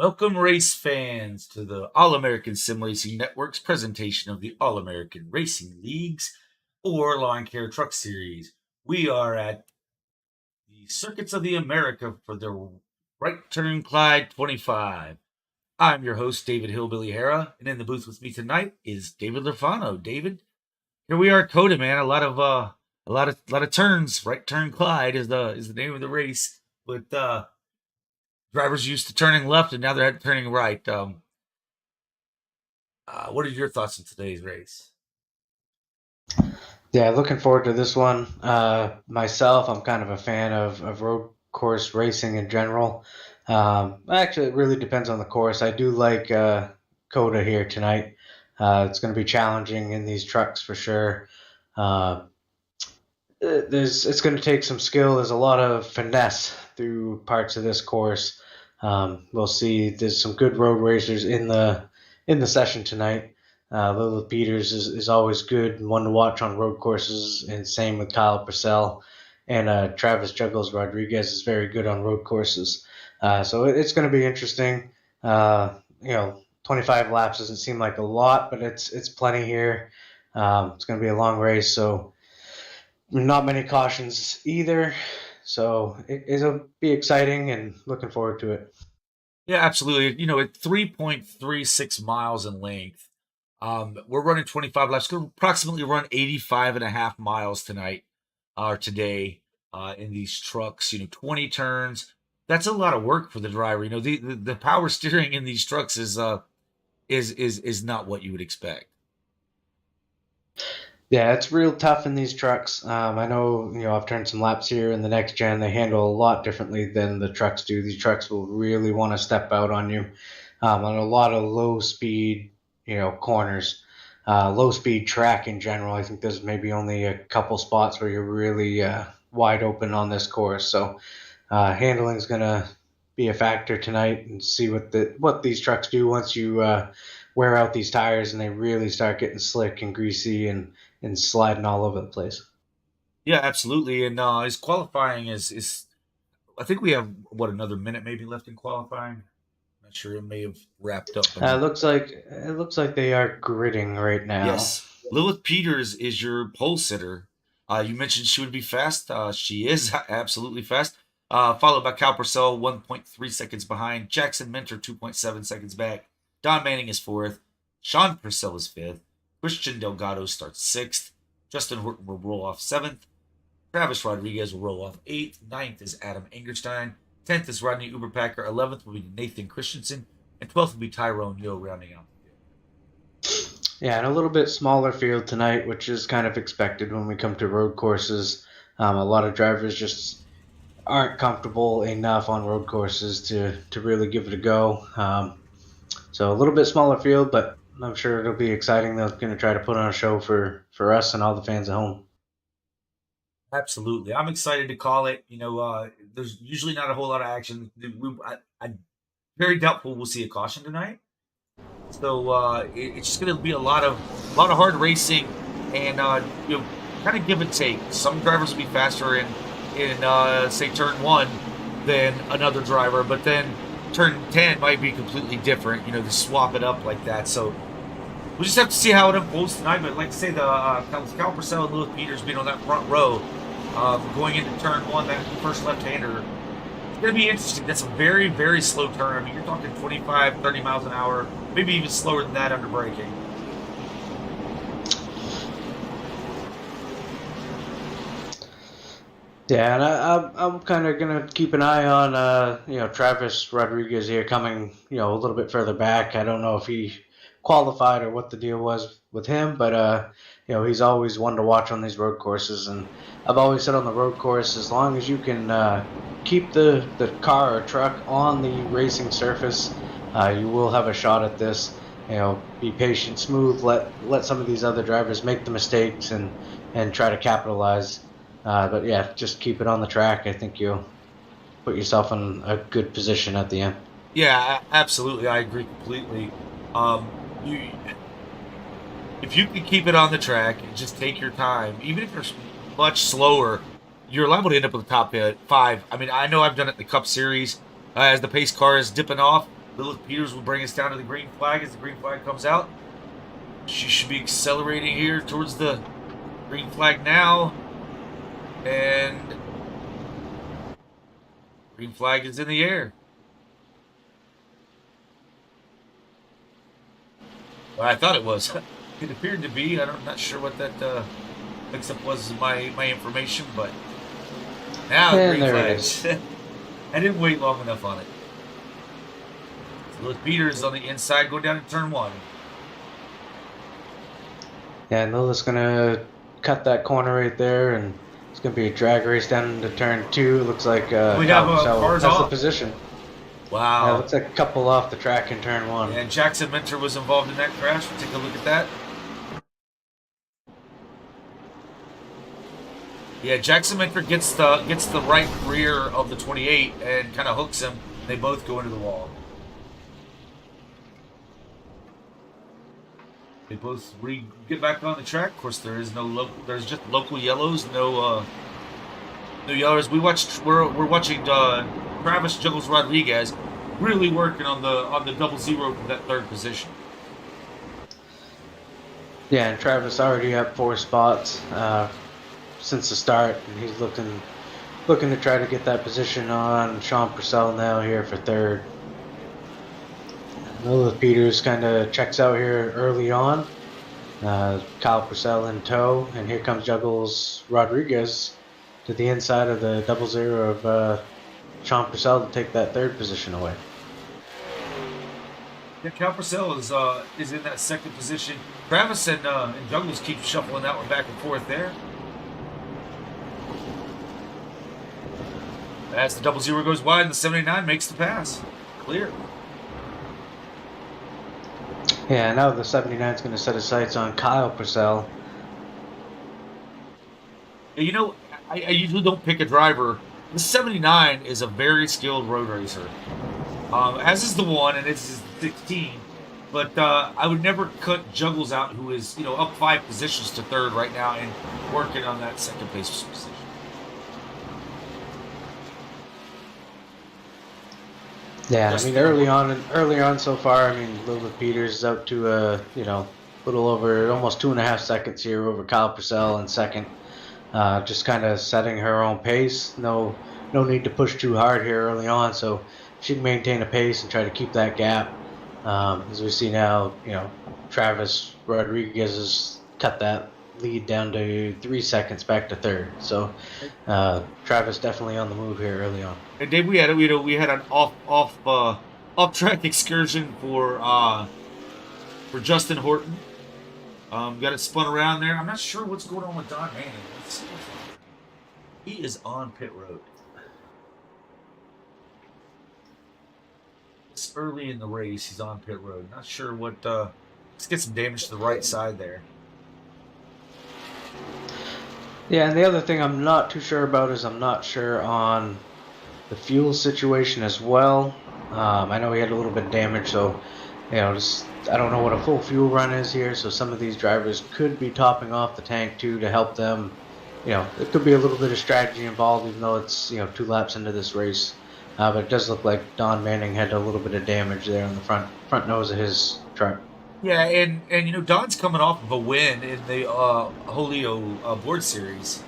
Welcome, race fans, to the All American Sim Racing Network's presentation of the All American Racing Leagues or Lawncare Truck Series. We are at the Circuits of the America for the Right Turn Clyde 25. I'm your host, David Hillbilly Hara, and in the booth with me tonight is David Lafano. David, here we are at COTA, man. A lot of turns. Right Turn Clyde is the name of the race, but drivers used to turning left, and now they're turning right. What are your thoughts on today's race? Yeah, looking forward to this one. Myself, I'm kind of a fan of road course racing in general. Actually, it really depends on the course. I do like COTA here tonight. It's going to be challenging in these trucks for sure. Uh, it's going to take some skill. There's a lot of finesse through parts of this course. We'll see. There's some good road racers in the session tonight. Lilith Peters is always good, one to watch on road courses, and same with Kyle Purcell. And Travis Juggles Rodriguez is very good on road courses. So it's going to be interesting. 25 laps doesn't seem like a lot, but it's plenty here. It's going to be a long race, so not many cautions either. So it'll be exciting and looking forward to it. Yeah, absolutely. At 3.36 miles in length, we're running 25 laps. Going to approximately run 85 and a half miles tonight or today in these trucks. 20 turns. That's a lot of work for the driver. The power steering in these trucks is not what you would expect. Yeah, it's real tough in these trucks. I know, I've turned some laps here in the next gen. They handle a lot differently than the trucks do. These trucks will really want to step out on you on a lot of low speed, corners, low speed track in general. I think there's maybe only a couple spots where you're really wide open on this course. So handling is going to be a factor tonight, and see what these trucks do once you wear out these tires and they really start getting slick and greasy and sliding all over the place. Yeah, absolutely. And his qualifying is I think we have another minute maybe left in qualifying. Not sure, it may have wrapped up by now. It looks like they are gridding right now. Yes. Lilith Peters is your pole sitter. You mentioned she would be fast. She is absolutely fast. Followed by Cal Purcell, 1.3 seconds behind. Jackson Mentor, 2.7 seconds back. Don Manning is fourth. Sean Purcell is fifth. Christian Delgado starts sixth. Justin Horton will roll off seventh. Travis Rodriguez will roll off eighth. Ninth is Adam Angerstein. 10th is Rodney Uberpacker. 11th will be Nathan Christensen. And 12th will be Tyrone Yo rounding out. Yeah, and a little bit smaller field tonight, which is kind of expected when we come to road courses. A lot of drivers just aren't comfortable enough on road courses to really give it a go. So a little bit smaller field, but I'm sure it'll be exciting. They're going to try to put on a show for us and all the fans at home. Absolutely. I'm excited to call it. There's usually not a whole lot of action. I'm very doubtful we'll see a caution tonight. So it's just going to be a lot of hard racing and kind of give and take. Some drivers will be faster in say turn one than another driver, but then turn 10 might be completely different. To swap it up like that. So we'll just have to see how it unfolds tonight. But like I say, the Cal Purcell and Lewis Peters being on that front row, going into turn one, that first left-hander, it's going to be interesting. That's a very, very slow turn. I mean, you're talking 25, 30 miles an hour, maybe even slower than that under braking. Yeah, and I'm kind of gonna keep an eye on Travis Rodriguez here coming a little bit further back. I don't know if he qualified or what the deal was with him, but he's always one to watch on these road courses. And I've always said on the road course, as long as you can keep the car or truck on the racing surface, you will have a shot at this. Be patient, smooth. Let some of these other drivers make the mistakes and try to capitalize. But yeah, just keep it on the track. I think you'll put yourself in a good position at the end. Yeah, absolutely. I agree completely. You, if you can keep it on the track and just take your time, even if you're much slower, you're liable to end up with the top five. I mean, I know I've done it in the Cup Series as the pace car is dipping off. Lilith Peters will bring us down to the green flag as the green flag comes out. She should be accelerating here towards the green flag now. And green flag is in the air. Well, I thought it was. It appeared to be. I'm not sure what that mix-up was in my information, but now And green there flag. it is. I didn't wait long enough on it. So Lilith Peters on the inside going down to turn 1. Yeah, and Lilith's gonna cut that corner right there, and it's gonna be a drag race down into turn 2. It looks like We have has cars the off. position. Wow. Yeah, looks like a couple off the track in turn 1. And Jackson Minter was involved in that crash. We'll take a look at that. Yeah, Jackson Minter gets the right rear of the 28 and kind of hooks him. They both go into the wall. They both get back on the track. Of course, there's just local yellows, no yellows. We're watching Travis Juggles Rodriguez really working on the double zero for that 3rd position. Yeah, and Travis already up 4 spots since the start, and he's looking to try to get that position on Sean Purcell now here for 3rd. Lilith Peters kind of checks out here early on. Kyle Purcell in tow, and here comes Juggles Rodriguez to the inside of the double zero of Sean Purcell to take that 3rd position away. Yeah, Kyle Purcell is in that 2nd position. Travis and Juggles keep shuffling that one back and forth there. As the double zero goes wide, and the 79 makes the pass. Clear. Yeah, now the 79 is going to set his sights on Kyle Purcell. You know, I usually don't pick a driver. The 79 is a very skilled road racer. As is the 1, and it's 16. But I would never cut Juggles out, who is, up 5 positions to 3rd right now and working on that 2nd place position. Yeah, I mean early on so far, I mean Lilith Peters is out to little over almost 2.5 seconds here over Kyle Purcell in 2nd. Just kind of setting her own pace. No need to push too hard here early on, so she can maintain a pace and try to keep that gap. As we see now, Travis Rodriguez has cut that lead down to 3 seconds back to 3rd. So Travis definitely on the move here early on. And Dave, we had an off track excursion for Justin Horton. Got it spun around there. I'm not sure what's going on with Don Manning. Let's see what's on. He is on pit road. It's early in the race. He's on pit road. Not sure what. Let's get some damage to the right side there. Yeah, and the other thing I'm not too sure about is I'm not sure on the fuel situation as well. I know he had a little bit of damage, so I don't know what a full fuel run is here. So some of these drivers could be topping off the tank too to help them. It could be a little bit of strategy involved, even though it's 2 laps into this race. But it does look like Don Manning had a little bit of damage there on the front nose of his truck. Yeah, and Don's coming off of a win in the Holio board series.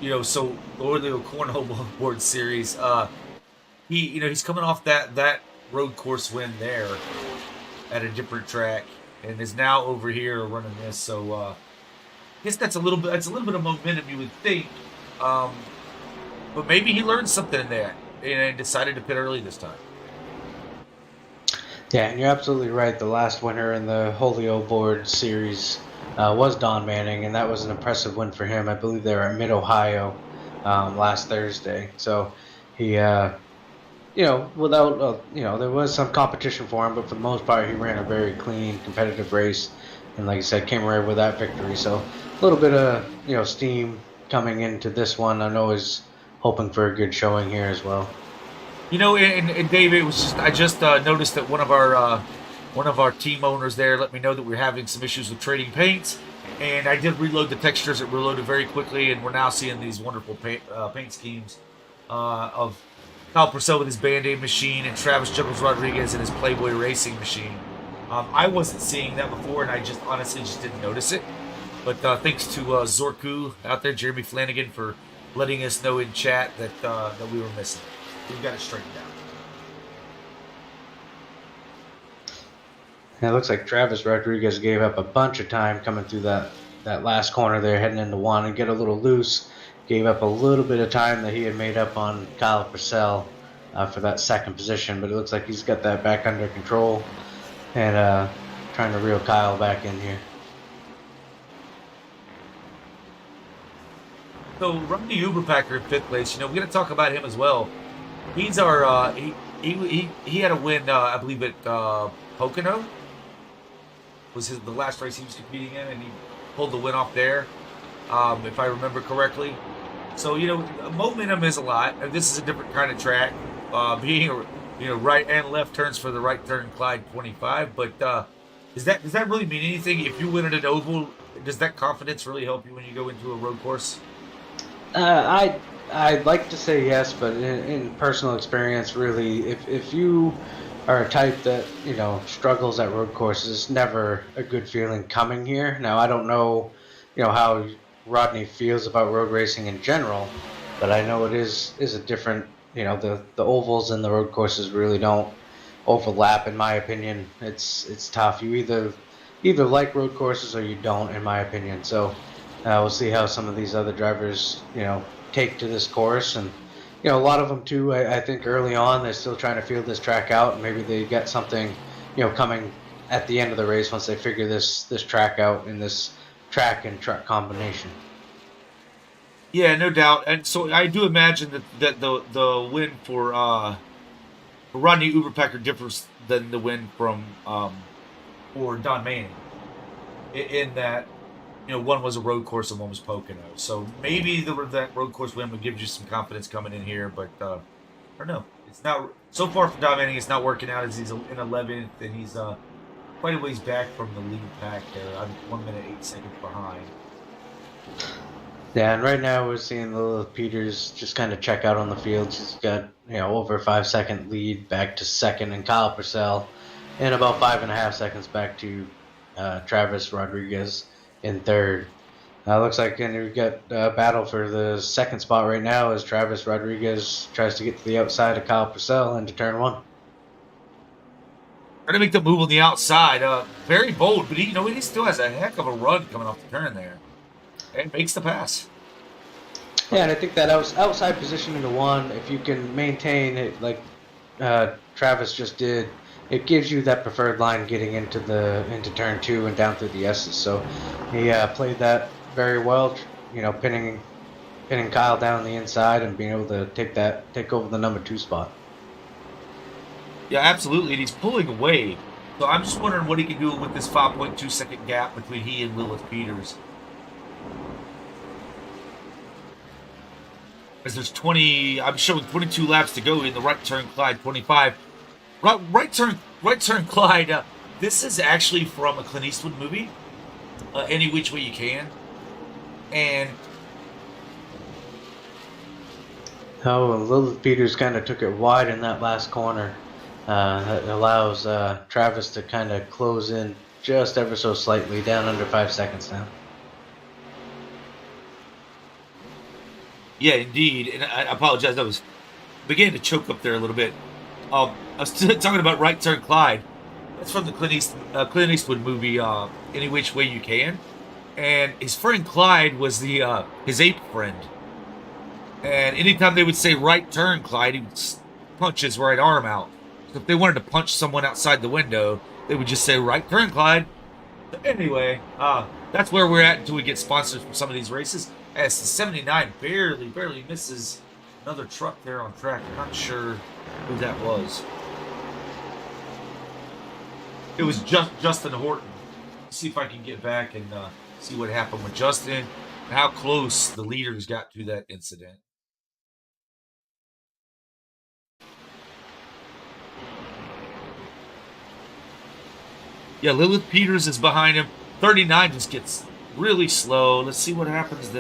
So Holio Cornhole board series. He's coming off that road course win there at a different track, and is now over here running this. So I guess that's a little bit of momentum, you would think. But maybe he learned something in that and decided to pit early this time. Yeah, and you're absolutely right. The last winner in the Holio board series was Don Manning, and that was an impressive win for him. I believe they were at Mid-Ohio last Thursday. So he, there was some competition for him, but for the most part, he ran a very clean, competitive race, and like I said, came away with that victory. So a little bit of steam coming into this one. I know he's hoping for a good showing here as well. And Dave, I just noticed that one of our team owners there let me know that we're having some issues with trading paints, and I did reload the textures. It reloaded very quickly, and we're now seeing these wonderful paint schemes of Kyle Purcell with his Band-Aid machine and Travis Juggles Rodriguez and his Playboy Racing machine. I wasn't seeing that before, and I just honestly just didn't notice it. But thanks to Zorku out there, Jeremy Flanagan, for letting us know in chat that we were missing it. We've got it straightened out. And it looks like Travis Rodriguez gave up a bunch of time coming through that last corner there, heading into one, and get a little loose. Gave up a little bit of time that he had made up on Kyle Purcell for that second position, but it looks like he's got that back under control and trying to reel Kyle back in here. So Rodney Uberpacker in 5th place. We're going to talk about him as well. He's our he had a win, I believe at Pocono. Was the last race he was competing in, and he pulled the win off there, if I remember correctly. So momentum is a lot, and this is a different kind of track. Being right and left turns for the right turn, Clyde 25. But does that really mean anything? If you win at an oval, does that confidence really help you when you go into a road course? I'd like to say yes, but in personal experience, really, if you are a type that struggles at road courses, it's never a good feeling coming here. Now, I don't know how Rodney feels about road racing in general, but I know it is a different. The ovals and the road courses really don't overlap, in my opinion. It's tough. You either like road courses or you don't, in my opinion. So we'll see how some of these other drivers take to this course, and a lot of them too. I think early on they're still trying to feel this track out, and maybe they get something coming at the end of the race once they figure this track out in this track and truck combination. Yeah, no doubt. And so I do imagine that the win for Rodney Uberpacker differs than the win from for Don Manning, in that one was a road course and one was Pocono. So maybe that road course win would give you some confidence coming in here, but I don't know. It's not so far for Don Manning. It's not working out, as he's in 11th, and he's quite a ways back from the lead pack there. I'm 1 minute 8 seconds behind. Yeah, and right now we're seeing Lilith Peters just kind of check out on the field. She's got over 5 second lead back to second, and Kyle Purcell, and about 5.5 seconds back to Travis Rodriguez in third. Looks like we've got a battle for the second spot right now as Travis Rodriguez tries to get to the outside of Kyle Purcell into turn one. Trying to make the move on the outside. Very bold, but he still has a heck of a run coming off the turn there. And makes the pass. Yeah, and I think that outside position into one, if you can maintain it like Travis just did, it gives you that preferred line getting into turn two and down through the S's. So he played that very well, pinning Kyle down on the inside and being able to take over the number 2 spot. Yeah, absolutely, and he's pulling away. So I'm just wondering what he can do with this 5.2 second gap between he and Lilith Peters. As there's I'm showing 22 laps to go in the right turn, Clyde 25. Right turn, Clyde. This is actually from a Clint Eastwood movie, Any Which Way You Can, and Lilith Peters kind of took it wide in that last corner. That allows Travis to kind of close in just ever so slightly, down under 5 seconds now. Yeah, indeed. And I apologize. I was beginning to choke up there a little bit. I was talking about Right Turn Clyde. That's from the Clint Eastwood movie, Any Which Way You Can. And his friend Clyde was his ape friend. And anytime they would say Right Turn Clyde, he would punch his right arm out. So if they wanted to punch someone outside the window, they would just say Right Turn Clyde. So anyway, that's where we're at until we get sponsors for some of these races. As the 79 barely misses another truck there on track. I'm not sure who that was. It was Justin Horton. Let's see if I can get back and see what happened with Justin, and how close the leaders got to that incident. Yeah, Lilith Peters is behind him. 39 just gets really slow. Let's see what happens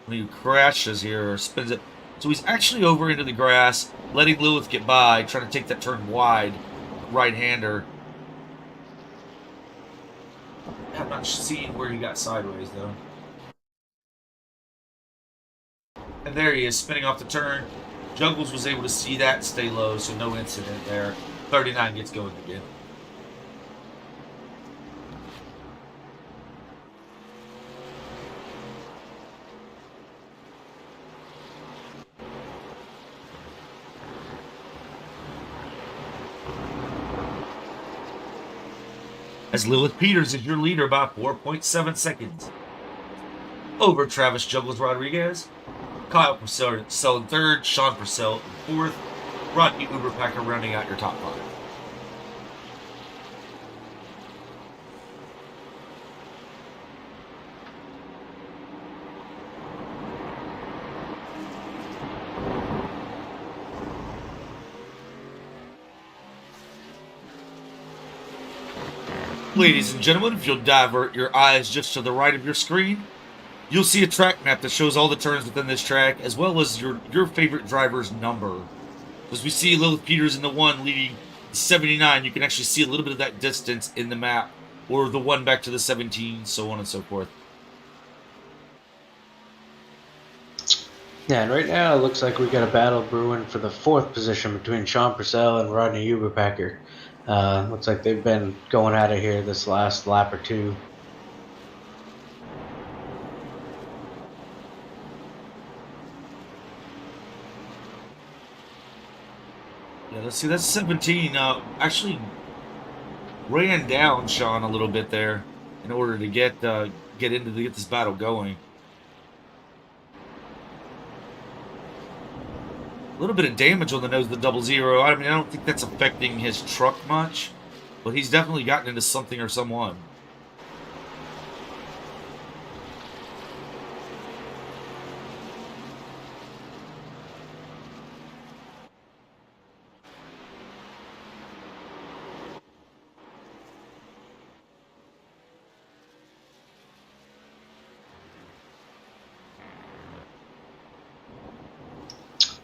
when he crashes here or spins it. So he's actually over into the grass, letting Lilith get by, trying to take that turn wide, right-hander. I'm not seeing where he got sideways, though. And there he is, spinning off the turn. Juggles was able to see that and stay low, so no incident there. 39 gets going again. As Lilith Peters is your leader by 4.7 seconds. Over Travis Juggles Rodriguez. Kyle Purcell in third, Sean Purcell in fourth, Rodney Uberpacker rounding out your top five. Ladies and gentlemen, if you'll divert your eyes just to the right of your screen, you'll see a track map that shows all the turns within this track, as well as your favorite driver's number. As we see Lilith Peters in the 1 leading the 79, you can actually see a little bit of that distance in the map, or the 1 back to the 17, so on and so forth. Yeah, and right now it looks like we got a battle brewing for the 4th position between Sean Purcell and Rodney Uberpacker. Looks like they've been going at it here this last lap or two. Yeah, let's see. That's 17. Actually, ran down Sean a little bit there in order to get this battle going. A little bit of damage on the nose of the 00. I mean, I don't think that's affecting his truck much, but he's definitely gotten into something or someone.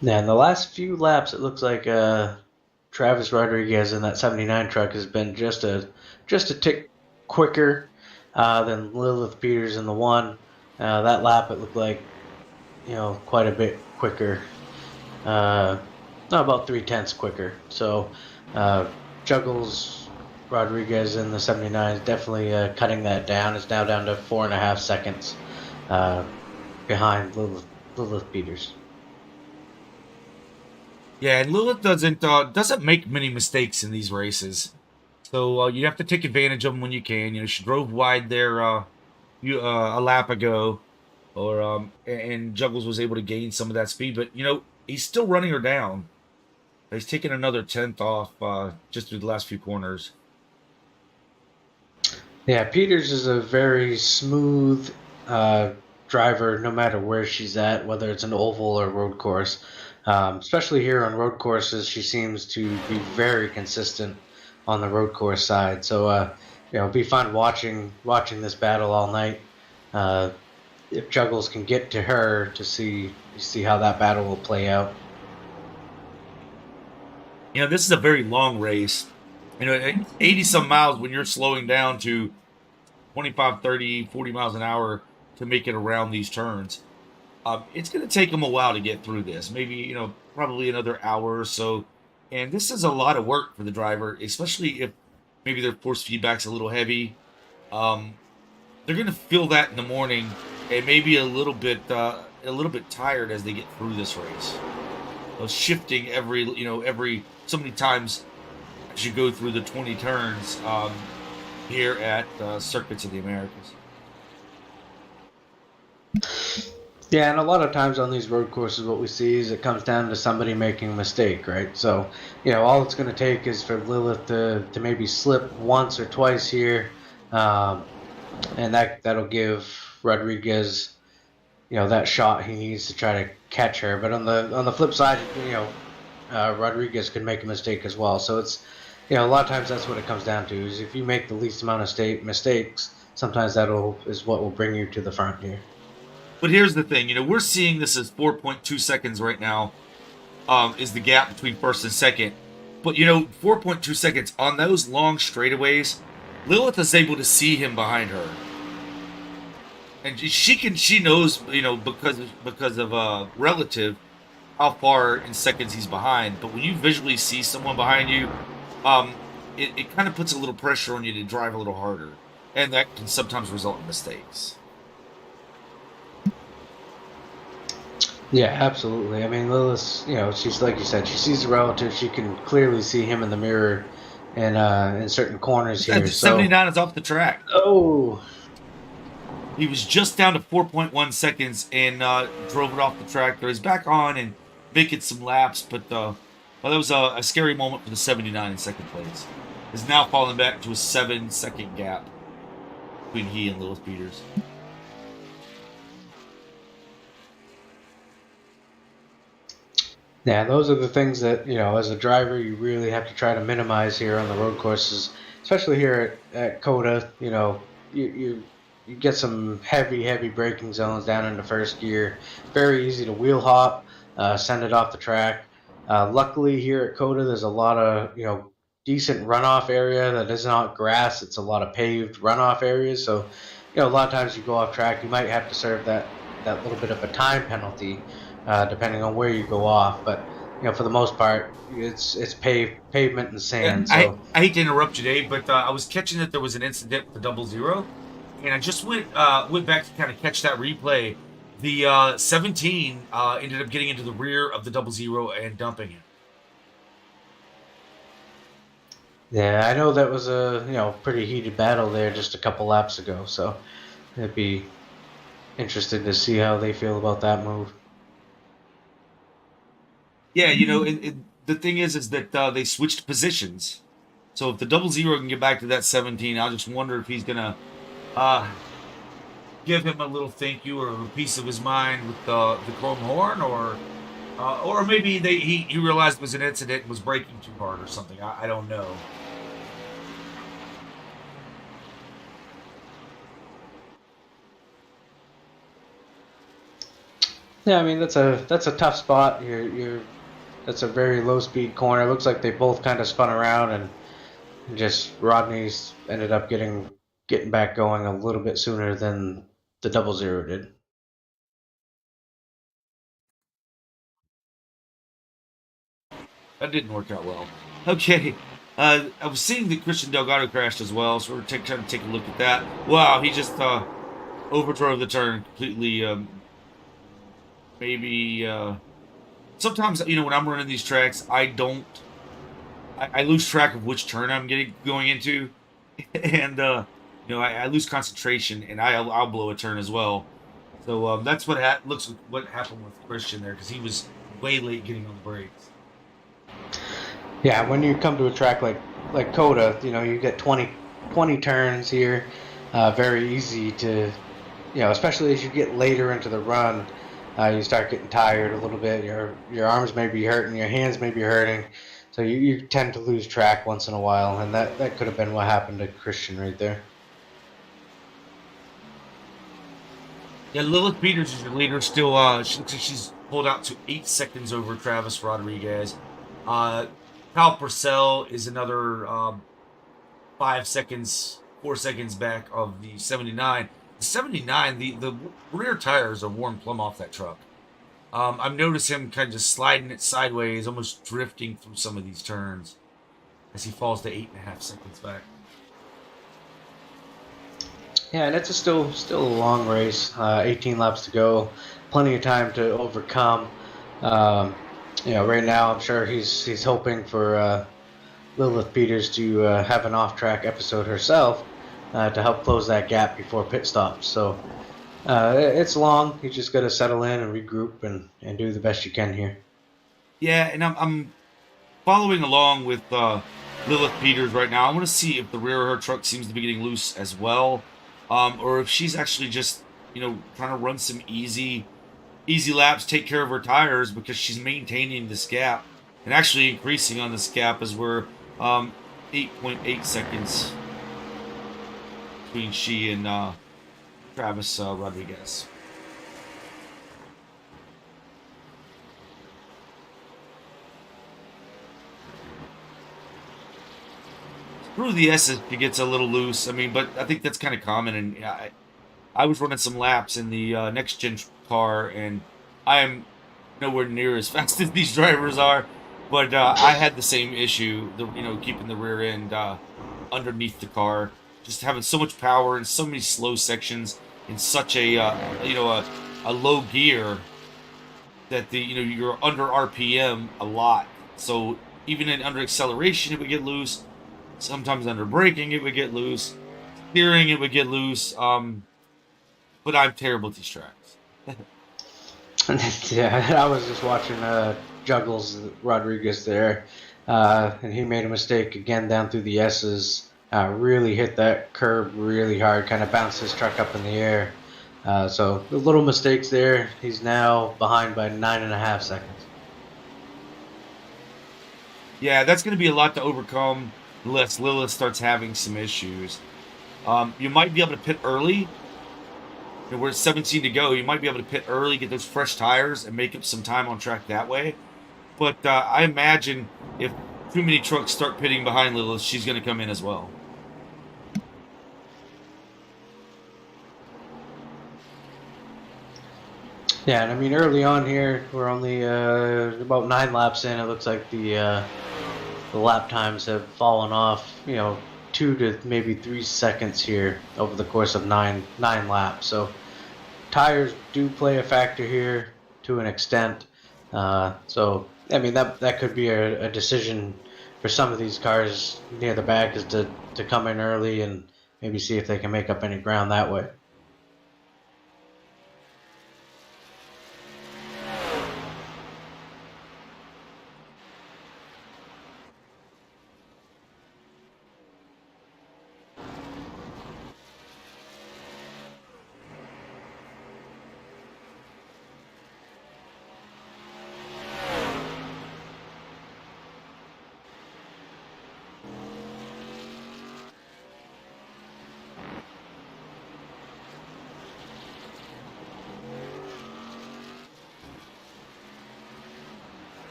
Yeah, in the last few laps, it looks like Travis Rodriguez in that 79 truck has been just a tick quicker than Lilith Peters in the 1. That lap, it looked like, quite a bit quicker. Not about 3/10 quicker. So Juggles Rodriguez in the 79 is definitely cutting that down. It's now down to 4.5 seconds behind Lilith Peters. Yeah, and Lilith doesn't make many mistakes in these races, so you have to take advantage of them when you can. You know, she drove wide there a lap ago, and Juggles was able to gain some of that speed, but he's still running her down. He's taken another 10th off just through the last few corners. Yeah, Peters is a very smooth driver, no matter where she's at, whether it's an oval or road course. Especially here on road courses, she seems to be very consistent on the road course side. So, it'll be fun watching this battle all night. If Juggles can get to her to see how that battle will play out. This is a very long race. 80 some miles when you're slowing down to 25, 30, 40 miles an hour to make it around these turns. It's going to take them a while to get through this. Maybe, probably another hour or so. And this is a lot of work for the driver, especially if maybe their force feedback's a little heavy. They're going to feel that in the morning and maybe a little bit tired as they get through this race. Shifting every so many times as you go through the 20 turns here at Circuits of the Americas. Yeah, and a lot of times on these road courses, what we see is it comes down to somebody making a mistake, right? So, all it's going to take is for Lilith to maybe slip once or twice here, and that'll give Rodriguez, that shot he needs to try to catch her. But on the flip side, Rodriguez could make a mistake as well. So it's, a lot of times that's what it comes down to, is if you make the least amount of mistakes, sometimes is what will bring you to the front here. But here's the thing, we're seeing this as 4.2 seconds right now. Is the gap between first and second. But 4.2 seconds on those long straightaways, Lilith is able to see him behind her, and she knows because of relative how far in seconds he's behind. But when you visually see someone behind you, um, it kind of puts a little pressure on you to drive a little harder, and that can sometimes result in mistakes. Yeah, absolutely. I mean, Lilith, she's like you said, she sees the relative. She can clearly see him in the mirror, and in certain corners Yeah, here. the So, 79 is off the track. oh, He was just down to 4.1 seconds and drove it off the track. He's back on and making some laps, but well, that was a scary moment for the 79 in second place. Is now falling back to a 7-second gap between he and Lilith Peters. yeah, those are the things that as a driver, you really have to try to minimize here on the road courses, especially here at COTA. You get some heavy braking zones down in the first gear. Very easy to wheel hop, send it off the track. Luckily, here at COTA, there's a lot of decent runoff area that is not grass. It's a lot of paved runoff areas. So, a lot of times you go off track, you might have to serve that little bit of a time penalty, depending on where you go off. But for the most part, it's pavement and sand. And So I hate to interrupt you, Dave, but I was catching that there was an incident with the 00, and I just went back to kind of catch that replay. The 17 ended up getting into the rear of the 00 and dumping it. yeah, I know that was a pretty heated battle there just a couple laps ago. So it'd be interested to see how they feel about that move. Yeah, the thing is that they switched positions. So if the 00 can get back to that 17, I'll just wonder if he's gonna give him a little thank you or a piece of his mind with the chrome horn, or maybe he realized it was an incident and was braking too hard or something. I don't know. Yeah, I mean that's a tough spot. That's a very low speed corner. It looks like they both kind of spun around and just Rodney's ended up getting back going a little bit sooner than the 00 did. That didn't work out well. Okay. I was seeing that Christian Delgado crashed as well, so we're trying to take a look at that. Wow, he just overdrove the turn completely. Maybe sometimes when I'm running these tracks, I lose track of which turn I'm going into, and I lose concentration, and I'll blow a turn as well. So that's looks like what happened with Christian there, because he was way late getting on the brakes. Yeah, when you come to a track like COTA, you get 20 turns here. Very easy to, especially as you get later into the run, you start getting tired a little bit. Your arms may be hurting, your hands may be hurting, so you tend to lose track once in a while, and that could have been what happened to Christian right there. Yeah, Lilith Peters is your leader still. She looks like she's pulled out to 8 seconds over Travis Rodriguez. Kyle Purcell is another 5 seconds, 4 seconds back of the 79. The 79, the rear tires are worn plumb off that truck. I've noticed him kind of just sliding it sideways, almost drifting through some of these turns as he falls to 8.5 seconds back. Yeah, and it's still a long race. 18 laps to go, plenty of time to overcome. Right now I'm sure he's hoping for Lilith Peters to have an off-track episode herself to help close that gap before pit stops. So it's long. You just got to settle in and regroup and do the best you can here. Yeah, and I'm following along with Lilith Peters right now. I want to see if the rear of her truck seems to be getting loose as well, or if she's actually just trying to run some easy laps, take care of her tires, because she's maintaining this gap and actually increasing on this gap as we're 8.8 seconds between she and Travis Rodriguez. through the S's, she gets a little loose. I mean, but I think that's kind of common. And yeah, I was running some laps in the next gen car, and I am nowhere near as fast as these drivers are. But I had the same issue, keeping the rear end underneath the car, just having so much power and so many slow sections in such a low gear that you're under RPM a lot. So even in under acceleration, it would get loose. Sometimes under braking, it would get loose. Steering, it would get loose. But I'm terrible at these tracks. Yeah, I was just watching Juggles Rodriguez there, and he made a mistake again down through the S's. Really hit that curb really hard, kind of bounced his truck up in the air. So the little mistakes there. He's now behind by 9.5 seconds. Yeah, that's going to be a lot to overcome unless Lilith starts having some issues. You might be able to pit early. We're 17 to go. You might be able to pit early, get those fresh tires, and make up some time on track that way. But I imagine if too many trucks start pitting behind Lilith, she's going to come in as well. Yeah, and I mean early on here, we're only about 9 laps in. It looks like the lap times have fallen off. 2 to maybe 3 seconds here over the course of nine laps. So tires do play a factor here to an extent. So I mean that could be a decision for some of these cars near the back is to come in early and maybe see if they can make up any ground that way.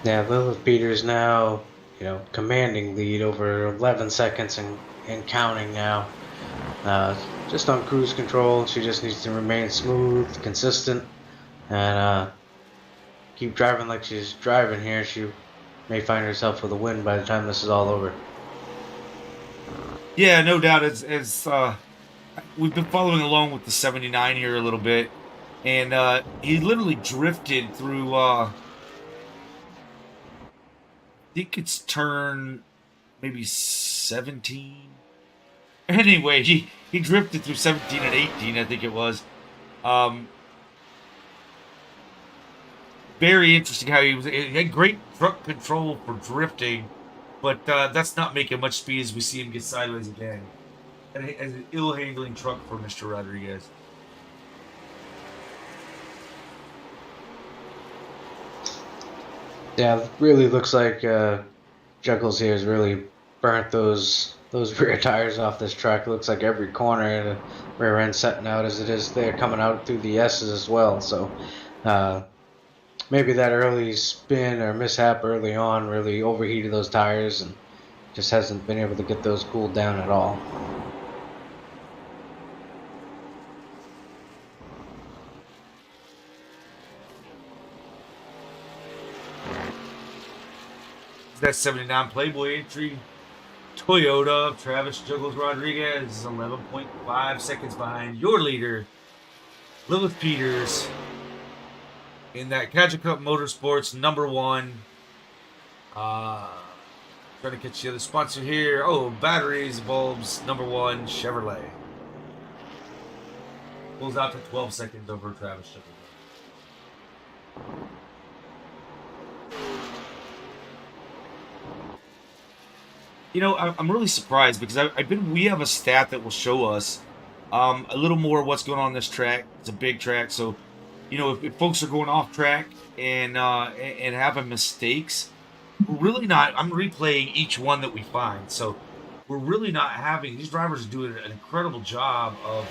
Yeah, Lilith Peters now, commanding lead over 11 seconds and counting now. Just on cruise control, she just needs to remain smooth, consistent, and keep driving like she's driving here. She may find herself with a win by the time this is all over. Yeah, no doubt. As we've been following along with the 79 here a little bit, and he literally drifted through. I think it's turn maybe 17. Anyway, he drifted through 17 and 18, I think it was. Very interesting how he had great truck control for drifting, but that's not making much speed as we see him get sideways again. And as an ill-handling truck for Mr. Rodriguez. Yeah, it really looks like Juggles here has really burnt those those rear tires off this track. It looks like every corner the rear end setting out as it is there, coming out through the S's as well. So maybe that early spin or mishap early on really overheated those tires and just hasn't been able to get those cooled down at all. That 79 Playboy entry. Toyota of Travis Juggles Rodriguez is 11.5 seconds behind your leader, Lilith Peters, in that Gadget Cup Motorsports #1. Trying to catch the other sponsor here. Oh, batteries, bulbs, #1, Chevrolet. Pulls out to 12 seconds over Travis Juggles. You know, I'm really surprised because we have a stat that will show us a little more what's going on this track. It's a big track, so you know if folks are going off track and having mistakes, we're really not. I'm replaying each one that we find, so we're really not having. These drivers are doing an incredible job of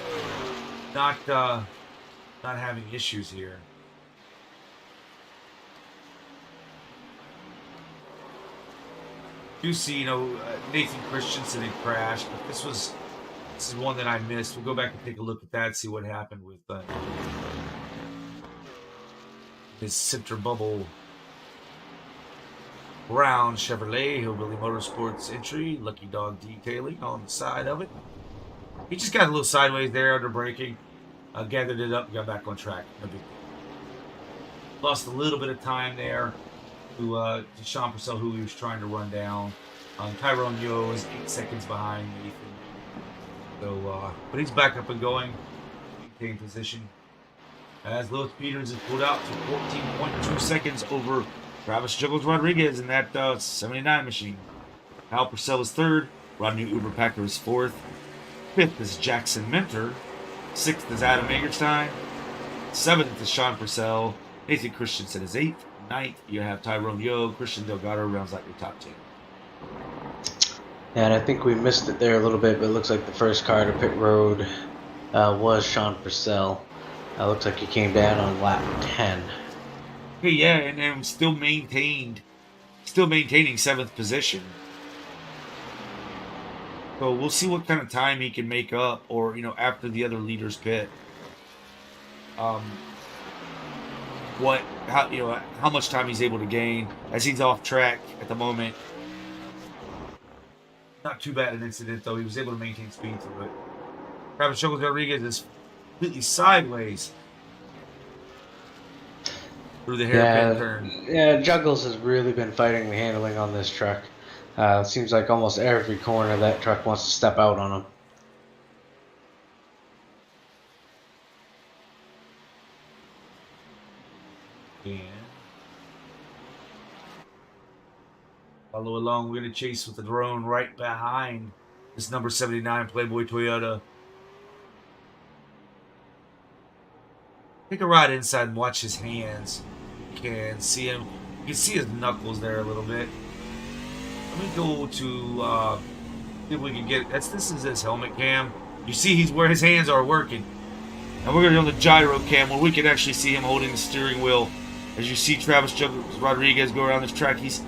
not having issues here. Do see, you know, Nathan Christensen had crashed, but this is one that I missed. We'll go back and take a look at that, see what happened with his center bubble brown Chevrolet Hillbilly Motorsports entry, Lucky Dog detailing on the side of it. He just got a little sideways there under braking, gathered it up, and got back on track. No big deal. Lost a little bit of time there to Sean Purcell, who he was trying to run down. Tyrone Yo is 8 seconds behind Nathan. So, but he's back up and going, maintain position. As Lewis Peters is pulled out to 14.2 seconds over Travis Juggles Rodriguez in that 79 machine. Kyle Purcell is third. Rodney Uberpacker is fourth. Fifth is Jackson Mentor. Sixth is Adam Agerstein. Seventh is Sean Purcell. Nathan Christensen is eighth. Ninth, you have Tyrone Yo. Christian Delgado rounds out your top 10. Yeah, and I think we missed it there a little bit, but it looks like the first car to pit road was Sean Purcell. Looks like he came down on lap 10. Okay, yeah, and still maintaining 7th position. So we'll see what kind of time he can make up, or you know, after the other leaders pit. How much time he's able to gain as he's off track at the moment. Not too bad an incident though. He was able to maintain speed through it. Travis Juggles Rodriguez is completely sideways through the hairpin turn. Yeah, Juggles has really been fighting the handling on this truck. Seems like almost every corner that truck wants to step out on him. And follow along. We're going to chase with the drone right behind this number 79 Playboy Toyota. Take a ride inside and watch his hands. You can see him. You can see his knuckles there a little bit. Let me go to see if we can get. This is his helmet cam. You see he's where his hands are working. And we're going to be on the gyro cam where we can actually see him holding the steering wheel. As you see Travis Juggles Rodriguez go around this track, he's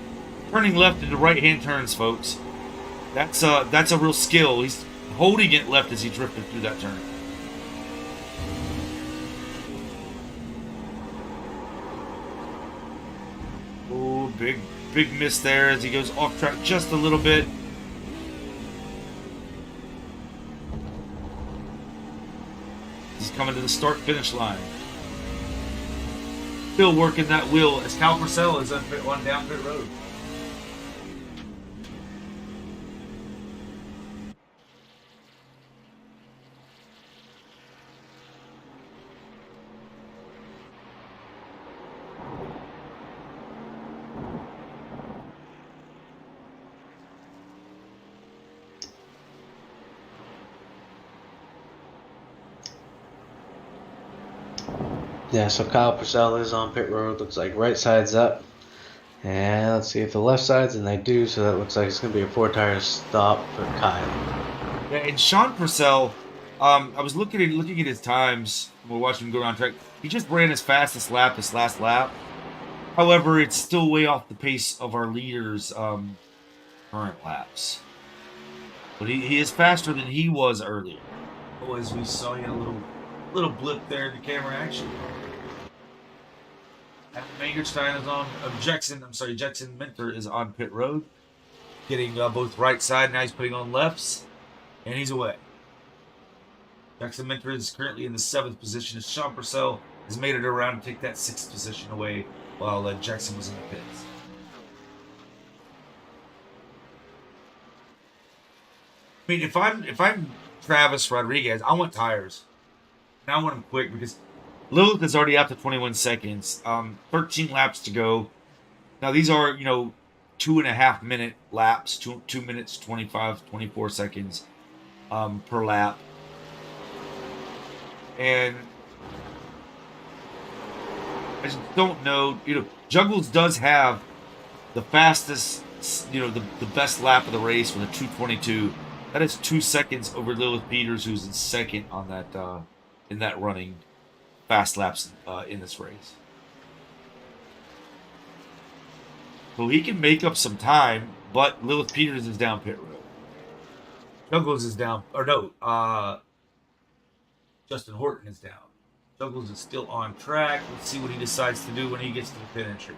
turning left into right-hand turns, folks. That's a real skill. He's holding it left as he drifted through that turn. Oh, big miss there as he goes off track just a little bit. He's coming to the start-finish line. Still working that wheel as Cal Purcell is on down pit road. Yeah, so Kyle Purcell is on pit road. Looks like right side's up. And let's see if the left sides, and they do, so that looks like it's going to be a 4-tire stop for Kyle. Yeah, and Sean Purcell, I was looking at his times. We're watching him go around track. He just ran his fastest lap this last lap. However, it's still way off the pace of our leaders' current laps. But he is faster than he was earlier. Oh, as we saw, you know, little blip there in the camera action. And Mangerstein is on. Jackson Minter is on pit road, getting both right side. Now he's putting on lefts, and he's away. Jackson Minter is currently in the 7th position. As Sean Purcell has made it around to take that 6th position away, while Jackson was in the pits. I mean, if I'm Travis Rodriguez, I want tires. And I want them quick because Lilith is already out to 21 seconds. 13 laps to go. Now these are, you know, 2.5 minute laps, 2 minutes 24 seconds per lap. And I just don't know, you know, Juggles does have the fastest, you know, the best lap of the race with a 2:22. That is 2 seconds over Lilith Peters, who's in second on that in that running fast laps in this race. So he can make up some time, but Lilith Peters is down pit road. Juggles is down, or no, Justin Horton is down. Juggles is still on track. Let's see what he decides to do when he gets to the pit entry.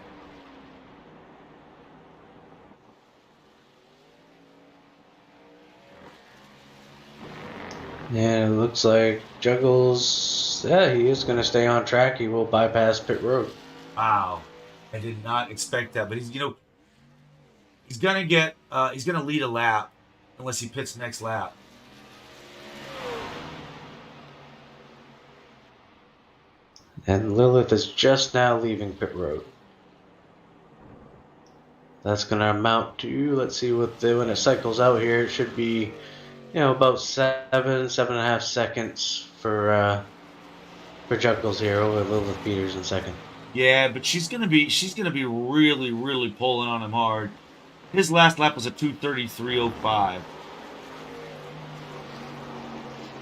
And it looks like Juggles, yeah, he is going to stay on track. He will bypass pit road. Wow, I did not expect that. But he's, you know, he's gonna lead a lap unless he pits next lap. And Lilith is just now leaving pit road. That's going to amount to, let's see what when it cycles out here, it should be, you know, about 7.5 seconds for Juggles here over Lilith Peters in second. Yeah, but she's gonna be really pulling on him hard. His last lap was a 2:33.05.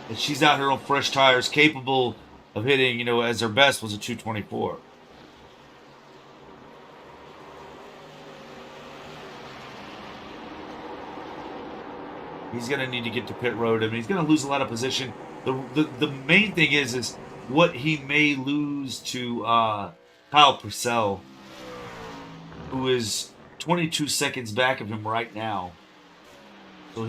And she's out here on fresh tires, capable of hitting, you know, as her best was a 2:24. He's gonna need to get to pit road. I mean, he's gonna lose a lot of position. The main thing is what he may lose to Kyle Purcell, who is 22 seconds back of him right now. So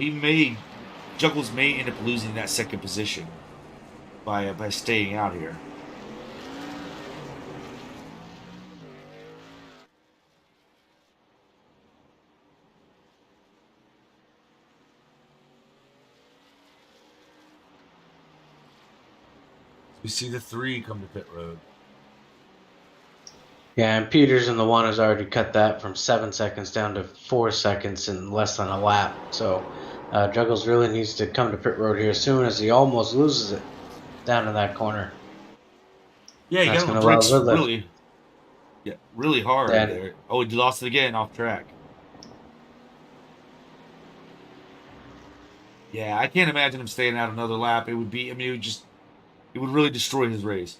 Juggles may end up losing that second position by staying out here. We see the 3 come to pit road. Yeah, and Peters in the 1 has already cut that from 7 seconds down to 4 seconds in less than a lap. So Juggles really needs to come to pit road here as soon as he almost loses it down in that corner. Yeah, he got on the brakes really hard there. Oh, he lost it again off track. Yeah, I can't imagine him staying out another lap. It would be, I mean, it would really destroy his race.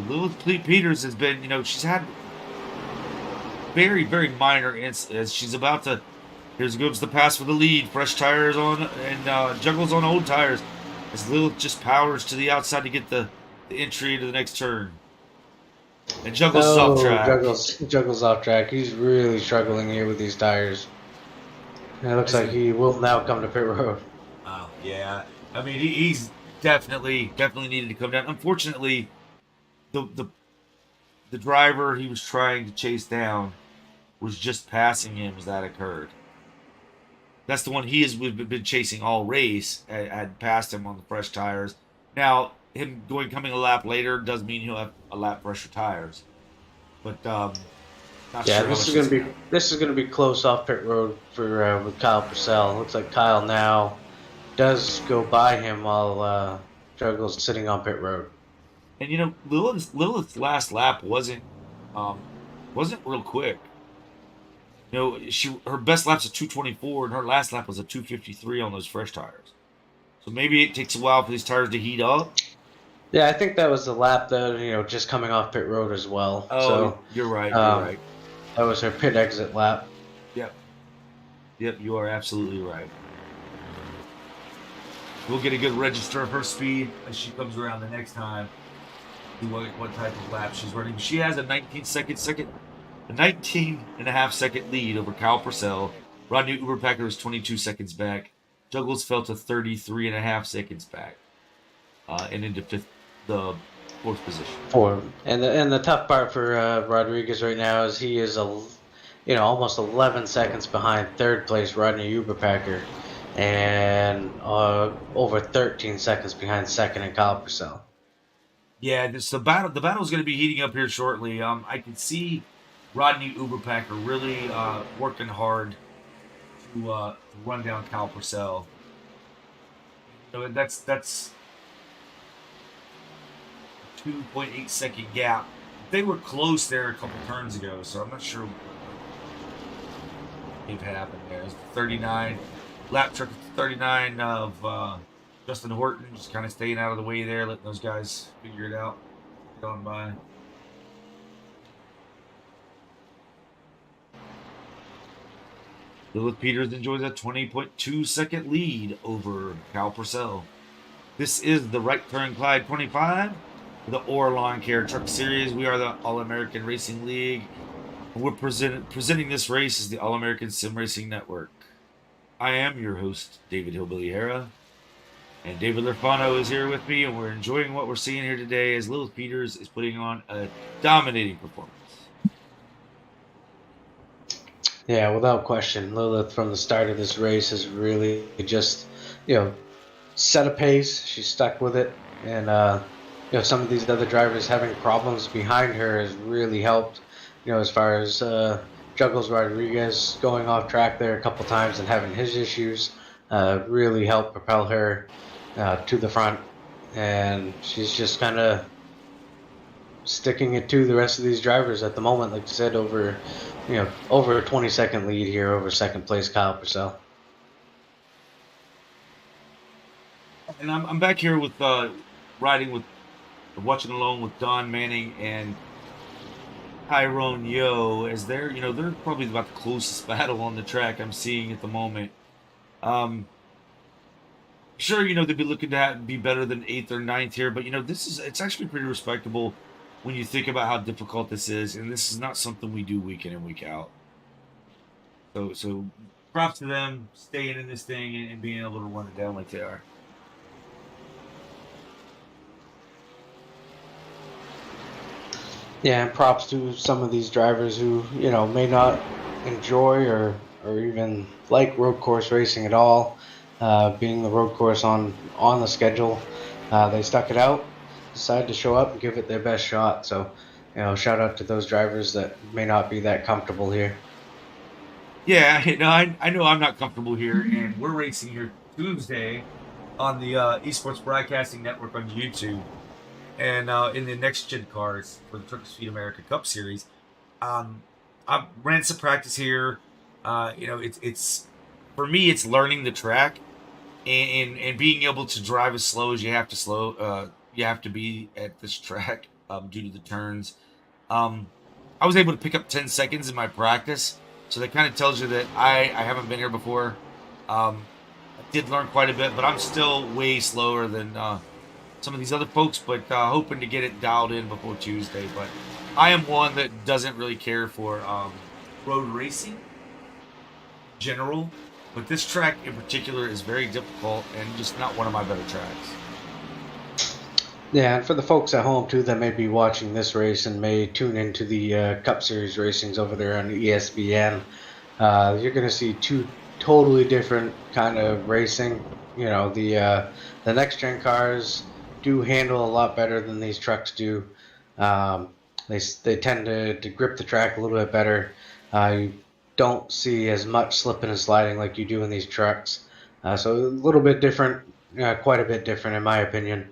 Lilith Peters has been, you know, she's had very minor incidents. She's about to, here goes the pass for the lead. Fresh tires on, and Juggles on old tires. As Lilith just powers to the outside to get the entry into the next turn. And Juggles is off track. Juggles off track. He's really struggling here with these tires. And it looks like he will now come to pit road. Wow, yeah. I mean, he's definitely needed to come down. Unfortunately, the driver he was trying to chase down was just passing him as that occurred. That's the one we've been chasing all race. Had passed him on the fresh tires. Now, him coming a lap later does mean he'll have a lap fresher tires. But this is gonna be close off pit road for with Kyle Purcell. Looks like Kyle now does go by him while Juggles sitting on pit road. And Lilith's last lap um wasn't real quick. Her best lap's a 224, and her last lap was a 253 on those fresh tires. So maybe it takes a while for these tires to heat up. Yeah, I think that was the lap that just coming off pit road as well. Oh, So you're right. You're right. that was her pit exit lap. Yep. Yep. You are absolutely right. We'll get a good register of her speed as she comes around the next time. See what type of lap she's running. She has a 19 and a half second lead over Kyle Purcell. Rodney Uberpacker is 22 seconds back. Juggles fell to 33 and a half seconds back, and into the fourth position. And the tough part for Rodriguez right now is he is almost 11 seconds behind third place Rodney Uberpacker, and over 13 seconds behind second and Kyle Purcell. Yeah, the battle is going to be heating up here shortly. I can see Rodney Uberpacker really working hard to run down Kyle Purcell. So that's 2.8 second gap. They were close there a couple turns ago, so I'm not sure what may have happened there. It's 39 lap truck 39 of Justin Horton, just kind of staying out of the way there, letting those guys figure it out. Going by. Lilith Peters enjoys a 20.2 second lead over Kyle Purcell. This is the Right Turn Clyde 25, the Lawncare Truck Series. We are the All-American Racing League. And we're presenting this race as the All-American Sim Racing Network. I am your host, David Hillbilly Hara. And David Lerfano is here with me, and we're enjoying what we're seeing here today as Lilith Peters is putting on a dominating performance. Yeah, without question, Lilith from the start of this race has really just, set a pace. She's stuck with it, and some of these other drivers having problems behind her has really helped. As far as Juggles Rodriguez going off track there a couple times and having his issues, really helped propel her to the front, and she's just kind of sticking it to the rest of these drivers at the moment. Like I said, over a 20-second lead here over second place Kyle Purcell. And I'm back here with watching along with Don Manning and Tyrone Yo, as they're probably about the closest battle on the track I'm seeing at the moment. Sure, they'd be looking to be better than 8th or 9th here, but it's actually pretty respectable when you think about how difficult this is, and this is not something we do week in and week out. So props to them staying in this thing and being able to run it down like they are. Yeah, and props to some of these drivers who may not enjoy or even like road course racing at all. Being the road course on the schedule, they stuck it out, decided to show up and give it their best shot. So, shout out to those drivers that may not be that comfortable here. Yeah, I know I'm not comfortable here, and we're racing here Tuesday on the Esports Broadcasting Network on YouTube, and in the next gen cars for the Truckers Feed America Cup Series. I ran some practice here. It's for me, it's learning the track and being able to drive as slow as you have to be at this track due to the turns. I was able to pick up 10 seconds in my practice, so that kind of tells you that I haven't been here before. I did learn quite a bit, but I'm still way slower than some of these other folks, but hoping to get it dialed in before Tuesday. But I am one that doesn't really care for road racing in general, but this track in particular is very difficult and just not one of my better tracks. Yeah, and for the folks at home too that may be watching this race and may tune into the Cup Series racings over there on ESPN, you're going to see two totally different kind of racing. The next gen cars do handle a lot better than these trucks do. They tend to grip the track a little bit better. You don't see as much slipping and sliding like you do in these trucks. So a little bit different quite a bit different in my opinion.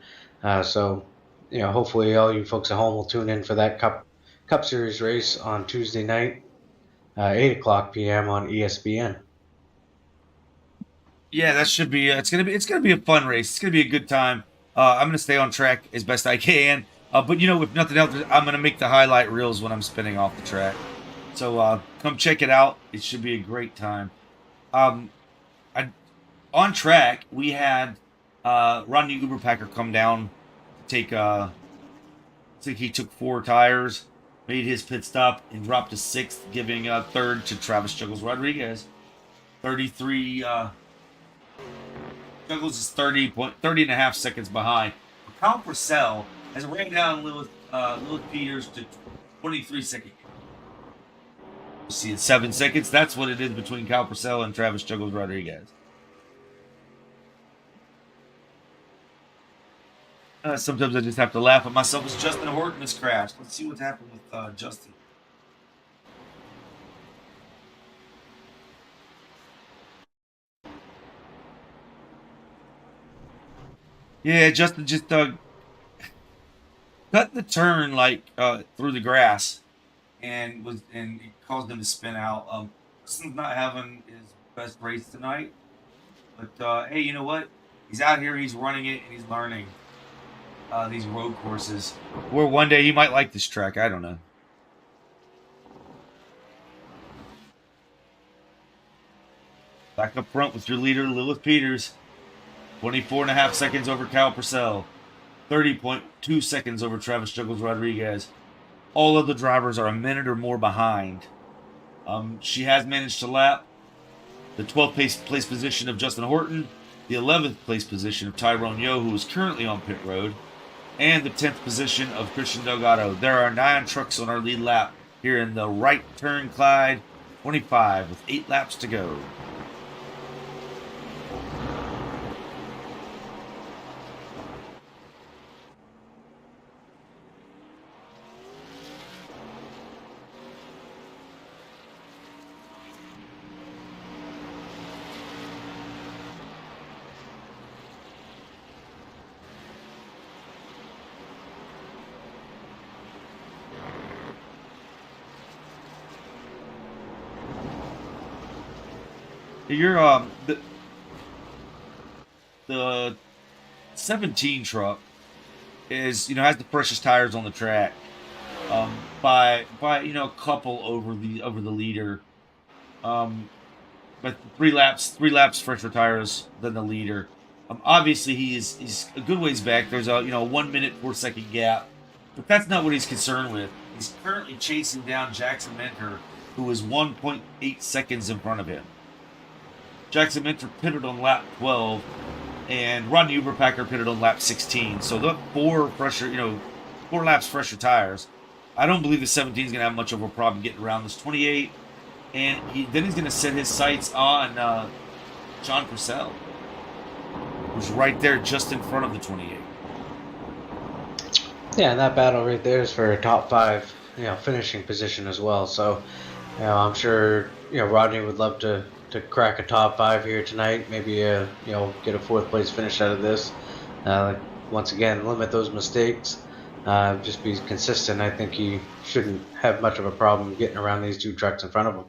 So, hopefully all you folks at home will tune in for that Cup Series race on Tuesday night, 8 o'clock p.m. on ESPN. Yeah, that should be. It's gonna be a fun race. It's gonna be a good time. I'm gonna stay on track as best I can. But if nothing else, I'm gonna make the highlight reels when I'm spinning off the track. So come check it out. It should be a great time. Um, I, on track, we had Rodney Uberpacker come down to take. I think he took 4 tires, made his pit stop, and dropped to 6th, giving third to Travis Juggles Rodriguez. 33. Juggles is 30 and a half seconds behind. Kyle Purcell has ran down Lewis Peters to 23 seconds. See, it's 7 seconds. That's what it is between Kyle Purcell and Travis Juggles Rodriguez. Sometimes I just have to laugh at myself as Justin Horton has crashed. Let's see what's happened with Justin. Yeah, Justin just cut the turn through the grass, and it caused him to spin out. Justin's not having his best race tonight, but hey, you know what? He's out here, he's running it, and he's learning these road courses. Or one day he might like this track. I don't know. Back up front with your leader, Lilith Peters. 24 and a half seconds over Kyle Purcell. 30.2 seconds over Travis Juggles Rodriguez. All of the drivers are a minute or more behind. She has managed to lap the 12th place position of Justin Horton, the 11th place position of Tyrone Yo, who is currently on pit road, and the 10th position of Christian Delgado. There are 9 trucks on our lead lap here in the right turn, Clyde 25, with 8 laps to go. You're the 17 truck has the freshest tires on the track, by a couple over the leader, but three laps fresher tires than the leader. Obviously he's a good ways back. There's a 1 minute 4 second gap, but that's not what he's concerned with. He's currently chasing down Jackson Mentor, who is 1.8 seconds in front of him. Jackson Mentor pitted on lap 12, and Rodney Uberpacker pitted on lap 16. So the 4 laps fresher tires. I don't believe the 17 is going to have much of a problem getting around this 28, and then he's going to set his sights on John Purcell, who's right there just in front of the 28. Yeah, and that battle right there is for a top 5, finishing position as well. So, I'm sure Rodney would love to crack a top 5 here tonight. Maybe get a 4th place finish out of this. Once again, limit those mistakes. Just be consistent. I think he shouldn't have much of a problem getting around these 2 trucks in front of him.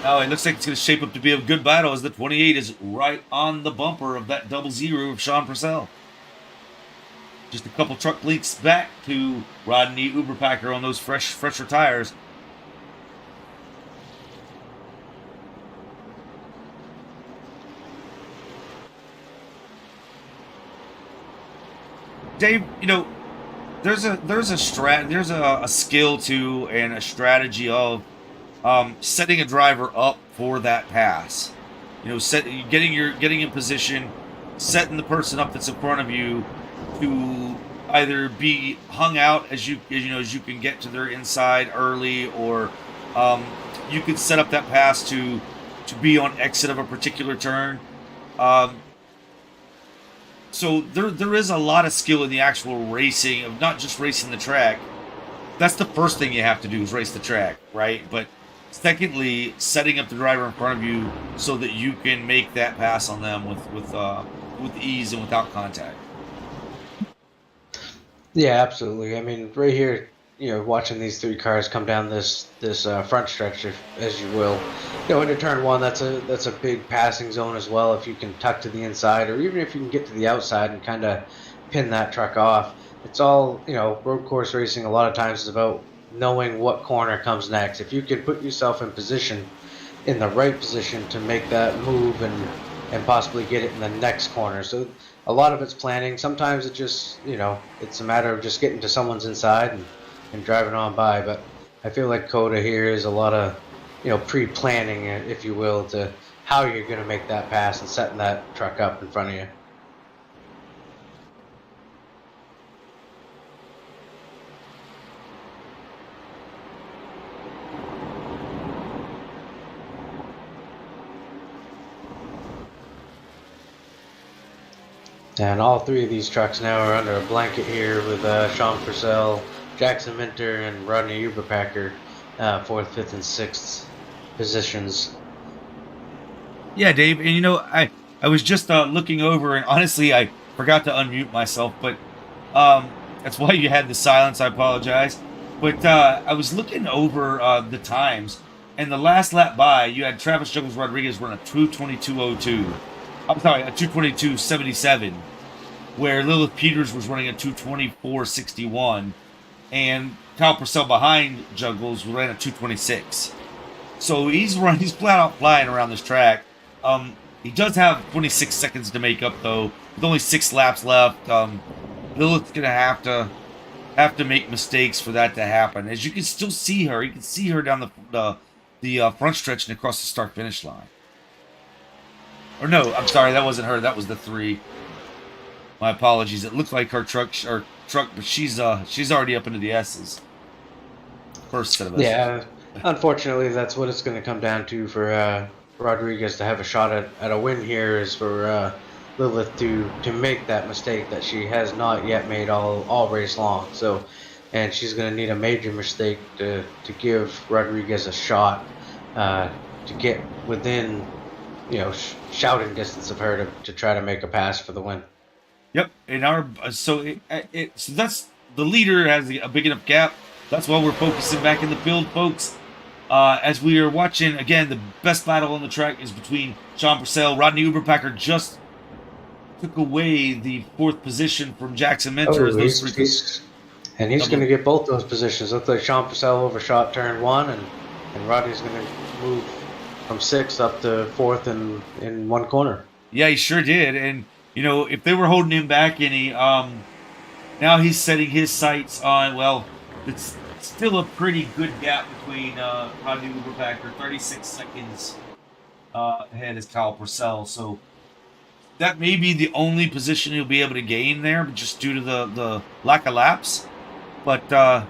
Oh, it looks like it's going to shape up to be a good battle as the 28 is right on the bumper of that 00 of Sean Purcell. Just a couple truck leaks back to Rodney Uberpacker on those fresher tires. Dave, there's a skill to and a strategy of setting a driver up for that pass. Getting in position, setting the person up that's in front of you to either be hung out as you can get to their inside early, or you could set up that pass to be on exit of a particular turn. So there is a lot of skill in the actual racing of not just racing the track. That's the first thing you have to do is race the track, right? But Secondly, setting up the driver in front of you so that you can make that pass on them with ease and without contact. Yeah, absolutely. I mean, right here, watching these three cars come down this front stretch, as you will, into turn one, that's a big passing zone as well. If you can tuck to the inside, or even if you can get to the outside and kind of pin that truck off, it's all road course racing. A lot of times is about knowing what corner comes next. If you can put yourself in position, in the right position to make that move and possibly get it in the next corner. So a lot of it's planning. Sometimes it just it's a matter of just getting to someone's inside and driving on by. But I feel like COTA here is a lot of pre-planning, if you will, to how you're going to make that pass and setting that truck up in front of you. And all three of these trucks now are under a blanket here with Sean Purcell, Jackson Minter, and Rodney Uberpacker, 4th, 5th, and 6th positions. Yeah, Dave, and I was just looking over, and honestly, I forgot to unmute myself, but that's why you had the silence. I apologize, but I was looking over the times, and the last lap by, you had Travis Juggles Rodriguez run a 2:22:02. I'm sorry, a 2:22:77, where Lilith Peters was running a 2:24:61, and Kyle Purcell behind Juggles ran a 2:26. So he's flat out flying around this track. He does have 26 seconds to make up though, with only 6 laps left. Lilith's gonna have to make mistakes for that to happen. As you can still see her, you can see her down the front stretch and across the start finish line. Or no, I'm sorry, that wasn't her. That was the 3. My apologies. It looked like her truck, but she's already up into the S's. First set of S's. Yeah, unfortunately, that's what it's going to come down to for Rodriguez to have a shot at a win here, is for Lilith to make that mistake that she has not yet made all race long. So, and she's going to need a major mistake to give Rodriguez a shot to get within shouting distance of her to try to make a pass for the win. Yep, so that's the leader has a big enough gap. That's why we're focusing back in the field, folks. As we are watching again, the best battle on the track is between Sean Purcell. Rodney Uberpacker just took away the 4th position from Jackson Minter. And he's going to get both those positions. Looks like Sean Purcell overshot turn 1, and Rodney's going to move from 6th up to 4th in one corner. Yeah, he sure did. And if they were holding him back any, now he's setting his sights on. Well, it's still a pretty good gap between Rodney Uberpacker, 36 seconds ahead is Kyle Purcell. So that may be the only position he'll be able to gain there, just due to the lack of laps. But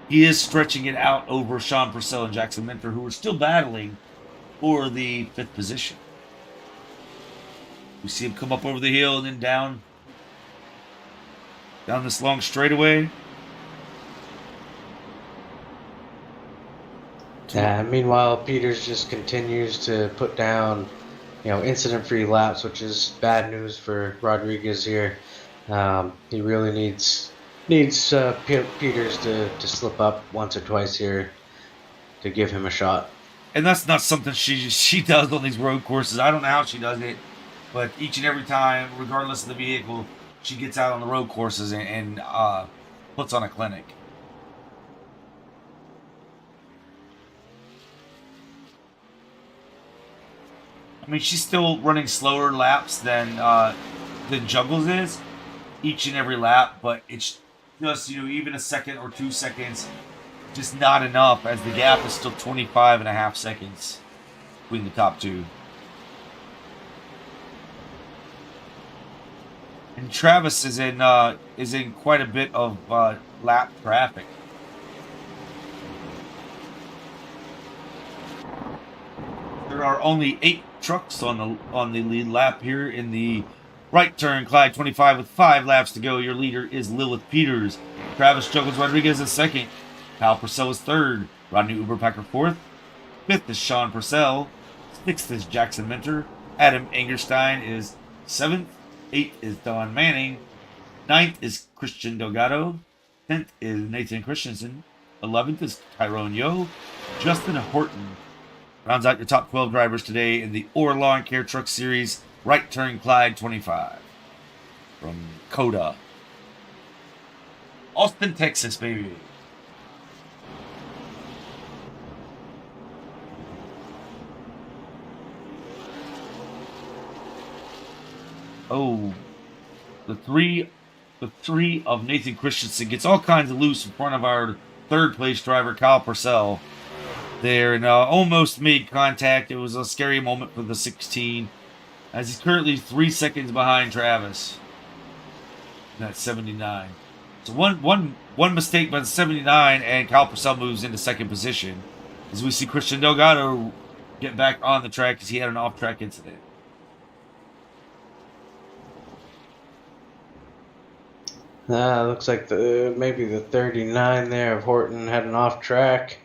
he is stretching it out over Sean Purcell and Jackson Minter, who are still battling for the 5th position. We see him come up over the hill and then down this long straightaway. Meanwhile, Peters just continues to put down, incident-free laps, which is bad news for Rodriguez here. He really needs Peters to slip up once or twice here to give him a shot. And that's not something she does on these road courses. I don't know how she does it, but each and every time, regardless of the vehicle, she gets out on the road courses and puts on a clinic. I mean, she's still running slower laps than Juggles is each and every lap, but it's just, even a second or 2 seconds, just not enough, as the gap is still 25.5 seconds between the top 2. And Travis is in quite a bit of lap traffic. There are only 8 trucks on the lead lap here in the right turn. Clyde 25 with 5 laps to go. Your leader is Lilith Peters. Travis Juggles Rodriguez is 2nd. Kyle Purcell is 3rd. Rodney Uberpacker 4th. 5th is Sean Purcell. 6th is Jackson Minter. Adam Engerstein is 7th. 8th is Don Manning. 9th is Christian Delgado. 10th is Nathan Christensen. 11th is Tyrone Yo. Justin Horton rounds out your top 12 drivers today in the Lawncare Truck Series Right Turn Clyde 25 from COTA. Austin, Texas, baby. Oh, the three of Nathan Christensen gets all kinds of loose in front of our third place driver, Kyle Purcell. There and almost made contact. It was a scary moment for the 16, as he's currently 3 seconds behind Travis. That's 79. So one mistake by the 79, and Kyle Purcell moves into second position. As we see Christian Delgado get back on the track because he had an off-track incident. Looks like maybe the 39 there of Horton had an off track.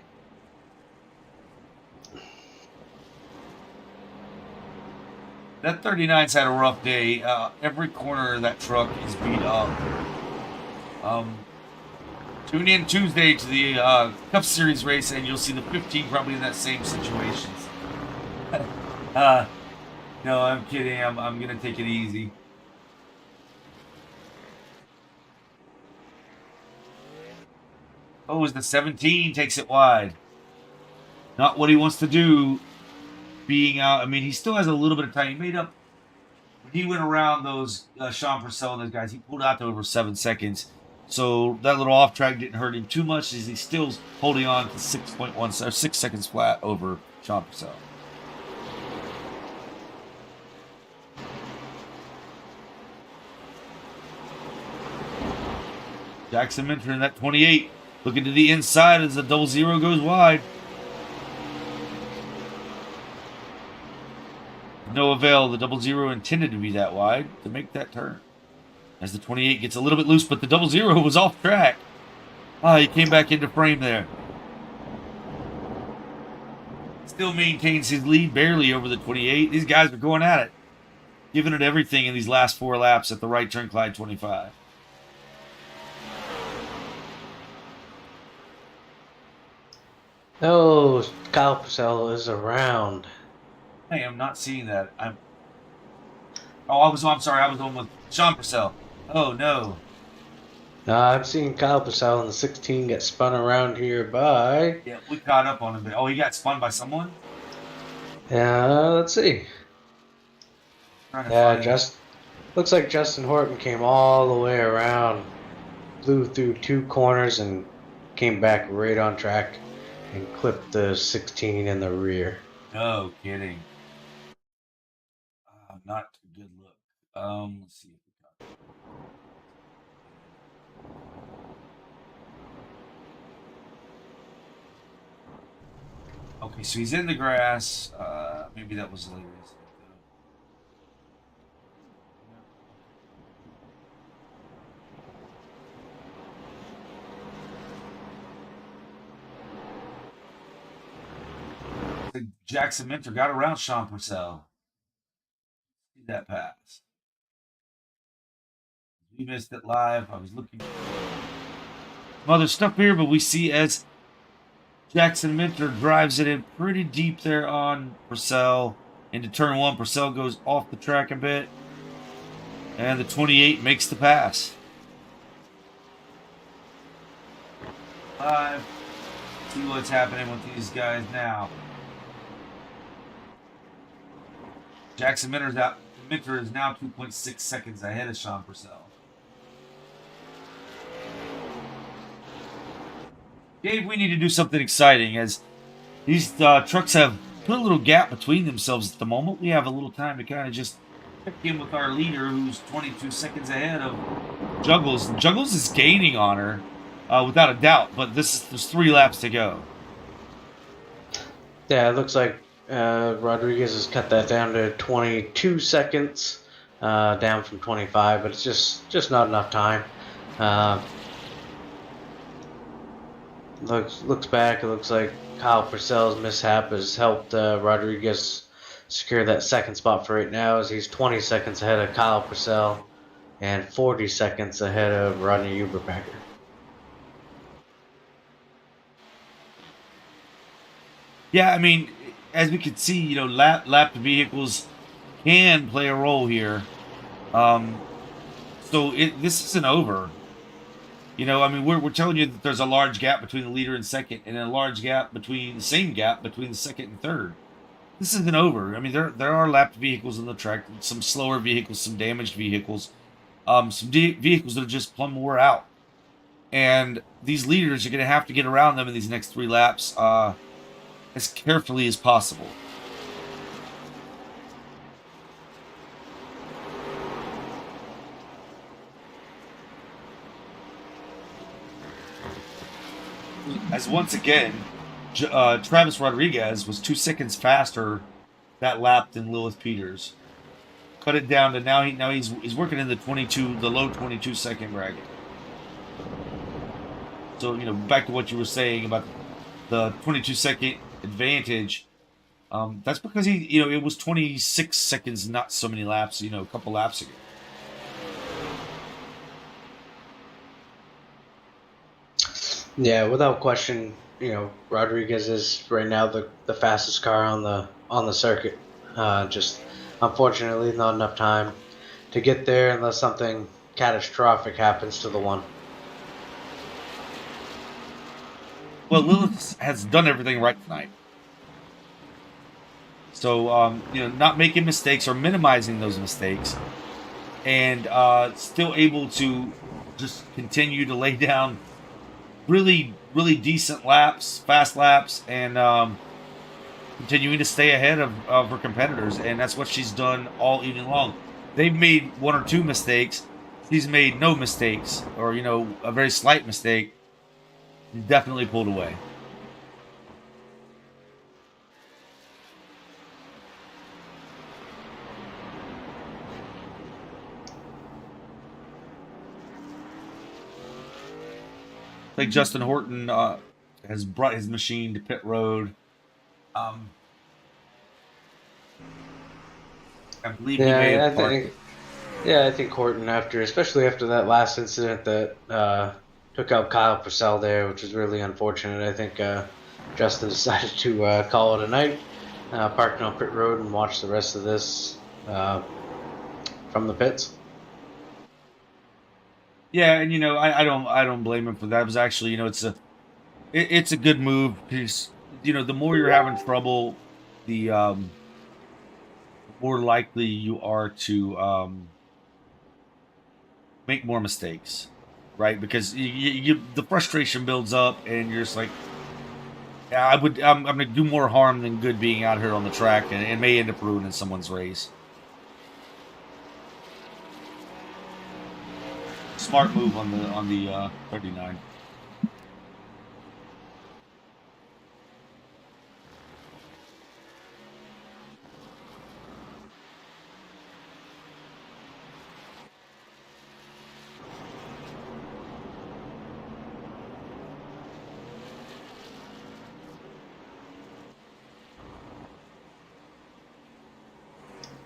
That 39's had a rough day. Every corner of that truck is beat up. Tune in Tuesday to the Cup Series race, and you'll see the 15 probably in that same situation. No, I'm kidding. I'm gonna take it easy. Oh, as the 17 takes it wide. Not what he wants to do. Being out, I mean, he still has a little bit of time. He made up when he went around those Sean Purcell and those guys. He pulled out to over 7 seconds, so that little off track didn't hurt him too much. As he's still holding on to 6.1 or 6 seconds flat over Sean Purcell. Jackson Minter in that 28, looking to the inside as the 00 goes wide. No avail. The 00 intended to be that wide to make that turn. As the 28 gets a little bit loose, but the 00 was off track. He came back into frame there. Still maintains his lead barely over the 28. These guys are going at it, giving it everything in these last 4 laps at the right turn Clyde 25. Oh, Kyle Purcell is around. I am not seeing that. I'm sorry. I was on with Sean Purcell. Oh, no. I'm seeing Kyle Purcell in the 16 get spun around here by... Yeah, we caught up on him. Oh, he got spun by someone? Let's see. Looks like Justin Horton came all the way around, blew through 2 corners, and came back right on track and clipped the 16 in the rear. No kidding. Not a good look. Let's see if we got it. Okay, so he's in the grass. Maybe that was later. Jackson Minter got around Sean Purcell. See that pass. We missed it live. I was looking some other stuff here, but we see as Jackson Minter drives it in pretty deep there on Purcell into turn 1. Purcell goes off the track a bit, and the 28 makes the pass. Live. See what's happening with these guys now. Jackson Minter is now 2.6 seconds ahead of Sean Purcell. Dave, we need to do something exciting as these trucks have put a little gap between themselves at the moment. We have a little time to kind of just check in with our leader, who's 22 seconds ahead of Juggles. Juggles is gaining on her, without a doubt, but there's 3 laps to go. Yeah, it looks like Rodriguez has cut that down to 22 seconds, down from 25, but it's just not enough time. looks back, it looks like Kyle Purcell's mishap has helped Rodriguez secure that second spot for right now, as he's 20 seconds ahead of Kyle Purcell and 40 seconds ahead of Rodney Uberpacker. Yeah, I mean, as we can see, lapped vehicles can play a role here. So this isn't over. I mean, we're telling you that there's a large gap between the leader and second, and a large gap between the same gap between the second and third. This isn't over. I mean, there are lapped vehicles on the track, some slower vehicles, some damaged vehicles, some vehicles that are just plumb wore out, and these leaders are going to have to get around them in these next 3 laps as carefully as possible. As once again, Travis Rodriguez was 2 seconds faster that lap than Lilith Peters. Cut it down to now he's working in the low 22 second bracket. So back to what you were saying about the 22 second advantage. That's because it was 26 seconds, not so many laps. A couple laps ago. Yeah, without question, Rodriguez is right now the fastest car on the circuit. Just unfortunately not enough time to get there unless something catastrophic happens to the one. Well, Lilith has done everything right tonight. So not making mistakes or minimizing those mistakes, and still able to just continue to lay down really, really decent laps, fast laps, and continuing to stay ahead of her competitors. And that's what she's done all evening long. They've made 1 or 2 mistakes. She's made no mistakes, or a very slight mistake. Definitely pulled away. Like Justin Horton has brought his machine to pit road. I believe he may have parked. I think Horton, especially after that last incident that took out Kyle Purcell there, which was really unfortunate. I think Justin decided to call it a night, parked on pit road, and watch the rest of this from the pits. Yeah, and I don't blame him for that. It was actually it's a good move, because the more you're having trouble, the more likely you are to make more mistakes, right? Because the frustration builds up, and you're just like, yeah, I'm gonna do more harm than good being out here on the track, and it may end up ruining someone's race. Smart move on the 39.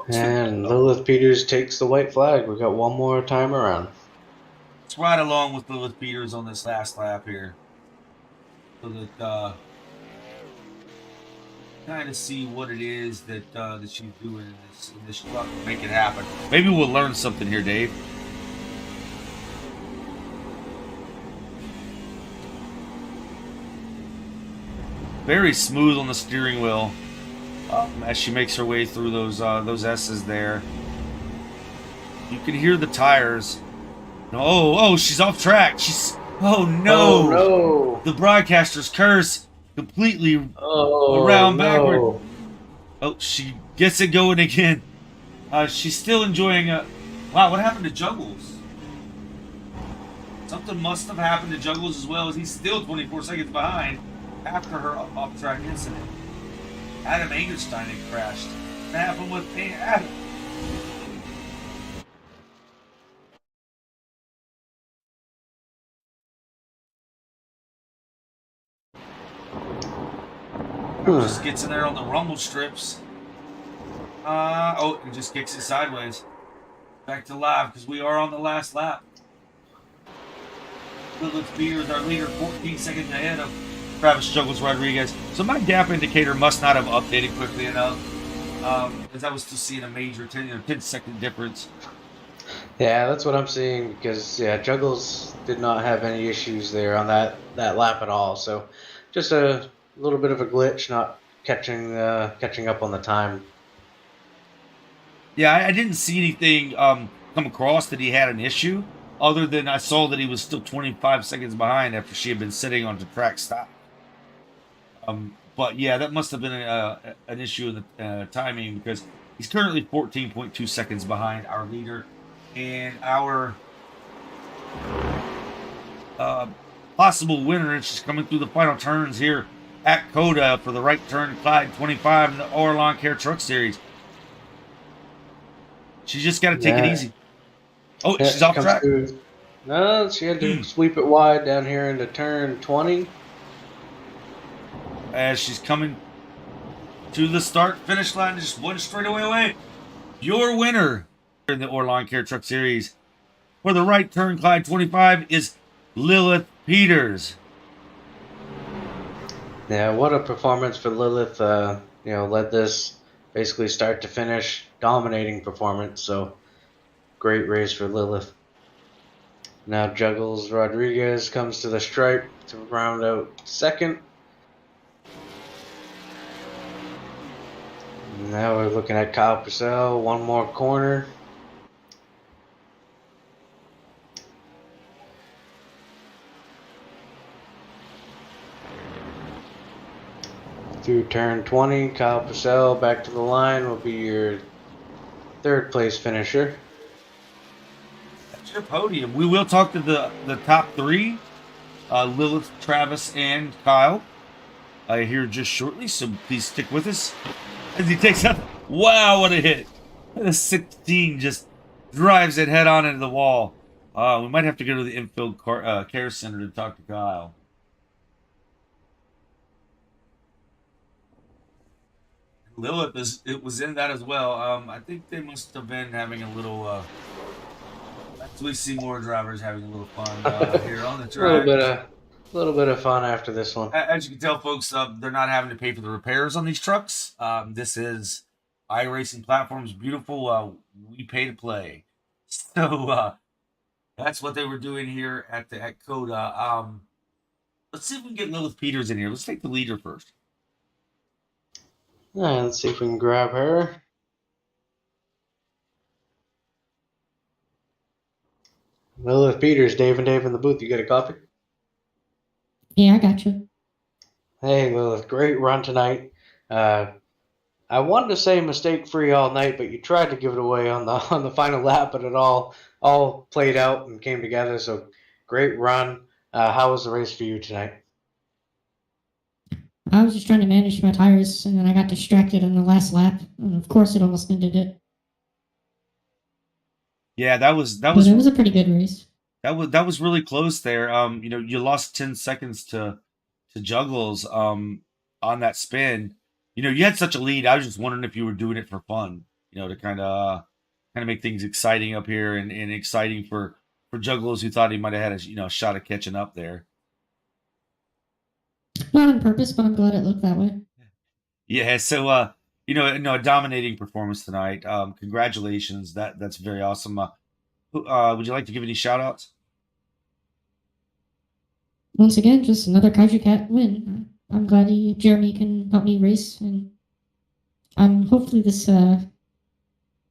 And Lilith Peters takes the white flag. We got one more time around. Let's ride along with Lilith Peters on this last lap here, so that kind of see what it is that she's doing in this truck to make it happen. Maybe we'll learn something here, Dave. Very smooth on the steering wheel as she makes her way through those S's there. You can hear the tires. Oh, she's off track. Oh no! Oh no! The broadcaster's curse completely around backward. Oh, she gets it going again. She's still enjoying wow, what happened to Juggles? Something must have happened to Juggles as well, as he's still 24 seconds behind after her off-track incident. Adam Angerstein had crashed. What happened with Adam? Just gets in there on the rumble strips. And just kicks it sideways. Back to live because we are on the last lap. Lilith Beer is our leader, 14 seconds ahead of Travis Juggles Rodriguez. So my gap indicator must not have updated quickly enough, as I was still seeing a major 10-second difference. Yeah, that's what I'm seeing because Juggles did not have any issues there on that lap at all. So just a little bit of a glitch, not catching up on the time. Yeah, I didn't see anything come across that he had an issue, other than I saw that he was still 25 seconds behind after she had been sitting on the track stop. But yeah, that must have been an issue in the timing because he's currently 14.2 seconds behind our leader, and our possible winner is just coming through the final turns here at COTA for the right turn, Clyde 25 in the Lawncare Truck Series. She's just got to take it easy. Oh, she's off track. No, she had to sweep it wide down here into turn 20. As she's coming to the start-finish line, just one straightaway away. Your winner in the Lawncare Truck Series for the right turn, Clyde 25, is Lilith Peters. Yeah, what a performance for Lilith. Led this basically start to finish, dominating performance. So great race for Lilith. Now Juggles Rodriguez comes to the stripe to round out second. Now we're looking at Kyle Purcell, one more corner. Through turn 20, Kyle Purcell back to the line will be your third place finisher. That's your podium. We will talk to the top three, Lilith, Travis, and Kyle, here just shortly, so please stick with us. As he takes out, wow, what a hit. The 16 just drives it head on into the wall. We might have to go to the infield care center to talk to Kyle. Lilith was in that as well. I think they must have been having a little. We see more drivers having a little fun here on the track. A little bit of fun after this one. As you can tell, folks, they're not having to pay for the repairs on these trucks. This is iRacing Platforms, beautiful. We pay to play, so that's what they were doing here at COTA. Let's see if we can get Lilith Peters in here. Let's take the leader first. Yeah, let's see if we can grab her. Lilith Peters, Dave and Dave in the booth. You got a copy? Yeah, I got you. Hey, Lilith, great run tonight. I wanted to say mistake-free all night, but you tried to give it away on the final lap, but it all played out and came together. So great run. How was the race for you tonight? I was just trying to manage my tires, and then I got distracted on the last lap, and of course it almost ended it. Yeah, that was. But it was a pretty good race. That was really close there. You lost 10 seconds to Juggles on that spin. You had such a lead. I was just wondering if you were doing it for fun, to kind of make things exciting up here and exciting for Juggles, who thought he might have had a shot at catching up there. Not on purpose, but I'm glad it looked that way. Yeah, so a dominating performance tonight. Congratulations. That's very awesome. Would you like to give any shout outs? Once again, just another Kaiju Cat win. I'm glad Jeremy can help me race, and hopefully this win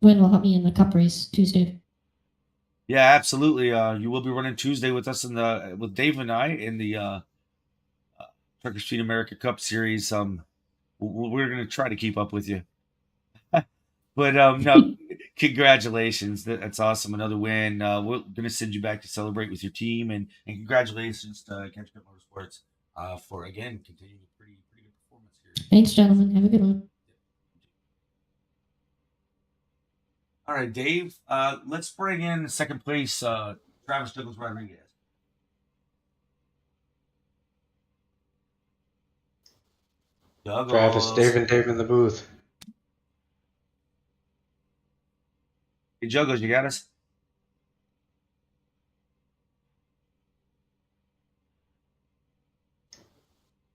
will help me in the Cup race Tuesday. Yeah, absolutely. You will be running Tuesday with us with Dave and I in the Trucker Street America Cup Series. We're going to try to keep up with you. But no, congratulations. That's awesome. Another win. We're going to send you back to celebrate with your team, and congratulations to Catch Up Motorsports for, again, continuing a pretty good performance here. Thanks, gentlemen. Have a good one. All right, Dave, let's bring in second place Travis Douglas Rodriguez. Travis, Juggles. Dave in the booth. Hey, Juggles, you got us?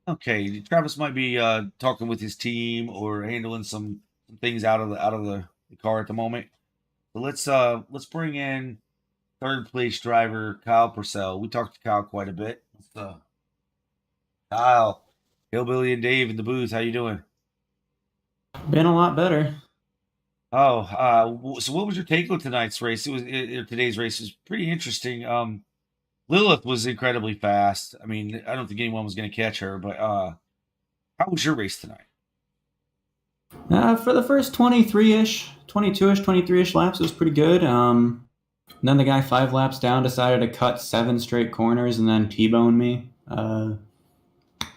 Okay, Travis might be talking with his team or handling some things out of the car at the moment. So let's bring in third place driver Kyle Purcell. We talked to Kyle quite a bit. Kyle, Hillbilly and Dave in the booth. How you doing? Been a lot better. Oh, so what was your take on tonight's race? Today's race was pretty interesting. Lilith was incredibly fast. I mean, I don't think anyone was going to catch her, but how was your race tonight? For the first 23-ish, 22-ish, 23-ish laps, it was pretty good. Then the guy 5 laps down decided to cut 7 straight corners and then T-bone me.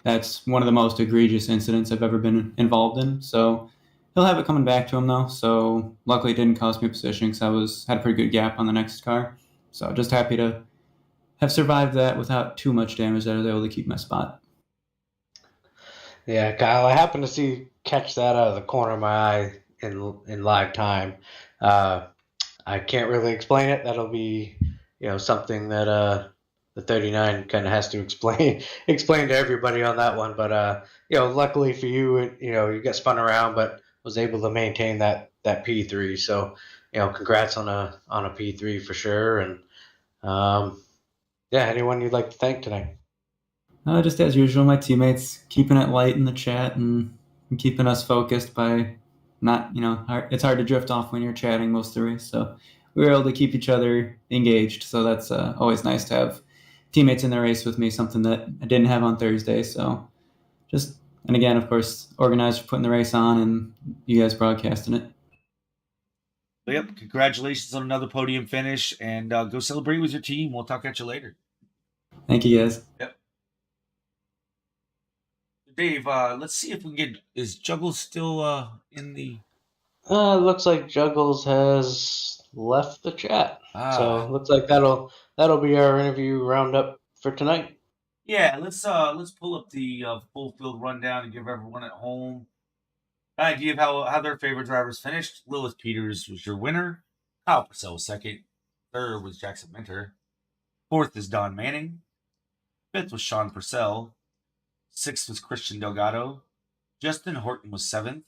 That's one of the most egregious incidents I've ever been involved in. So he'll have it coming back to him though. So luckily it didn't cost me position because had a pretty good gap on the next car. So just happy to have survived that without too much damage. That I was able to keep my spot. Yeah, Kyle, I happened to catch that out of the corner of my eye in live time. Uh, I can't really explain it. That'll be, something that the 39 kind of has to explain explain to everybody on that one. But luckily for you, you got spun around, but was able to maintain that P3. So, congrats on a P3 for sure. And yeah, anyone you'd like to thank tonight? Just as usual, my teammates keeping it light in the chat and keeping us focused by not, it's hard to drift off when you're chatting most of the race. So we were able to keep each other engaged. So that's always nice to have teammates in the race with me, something that I didn't have on Thursday. So and again, of course, organizers putting the race on and you guys broadcasting it. Yep, congratulations on another podium finish, and go celebrate with your team. We'll talk at you later. Thank you, guys. Yep. Dave, let's see if we can get. Is Juggles still in the? Looks like Juggles has left the chat. Ah, So looks like that'll be our interview roundup for tonight. yeah. Let's pull up the full field rundown and give everyone at home an idea of how their favorite drivers finished. Lilith Peters was your winner. Kyle Purcell was second. Third was Jackson Minter. Fourth is Don Manning. Fifth was Sean Purcell. Sixth was Christian Delgado. Justin Horton was seventh.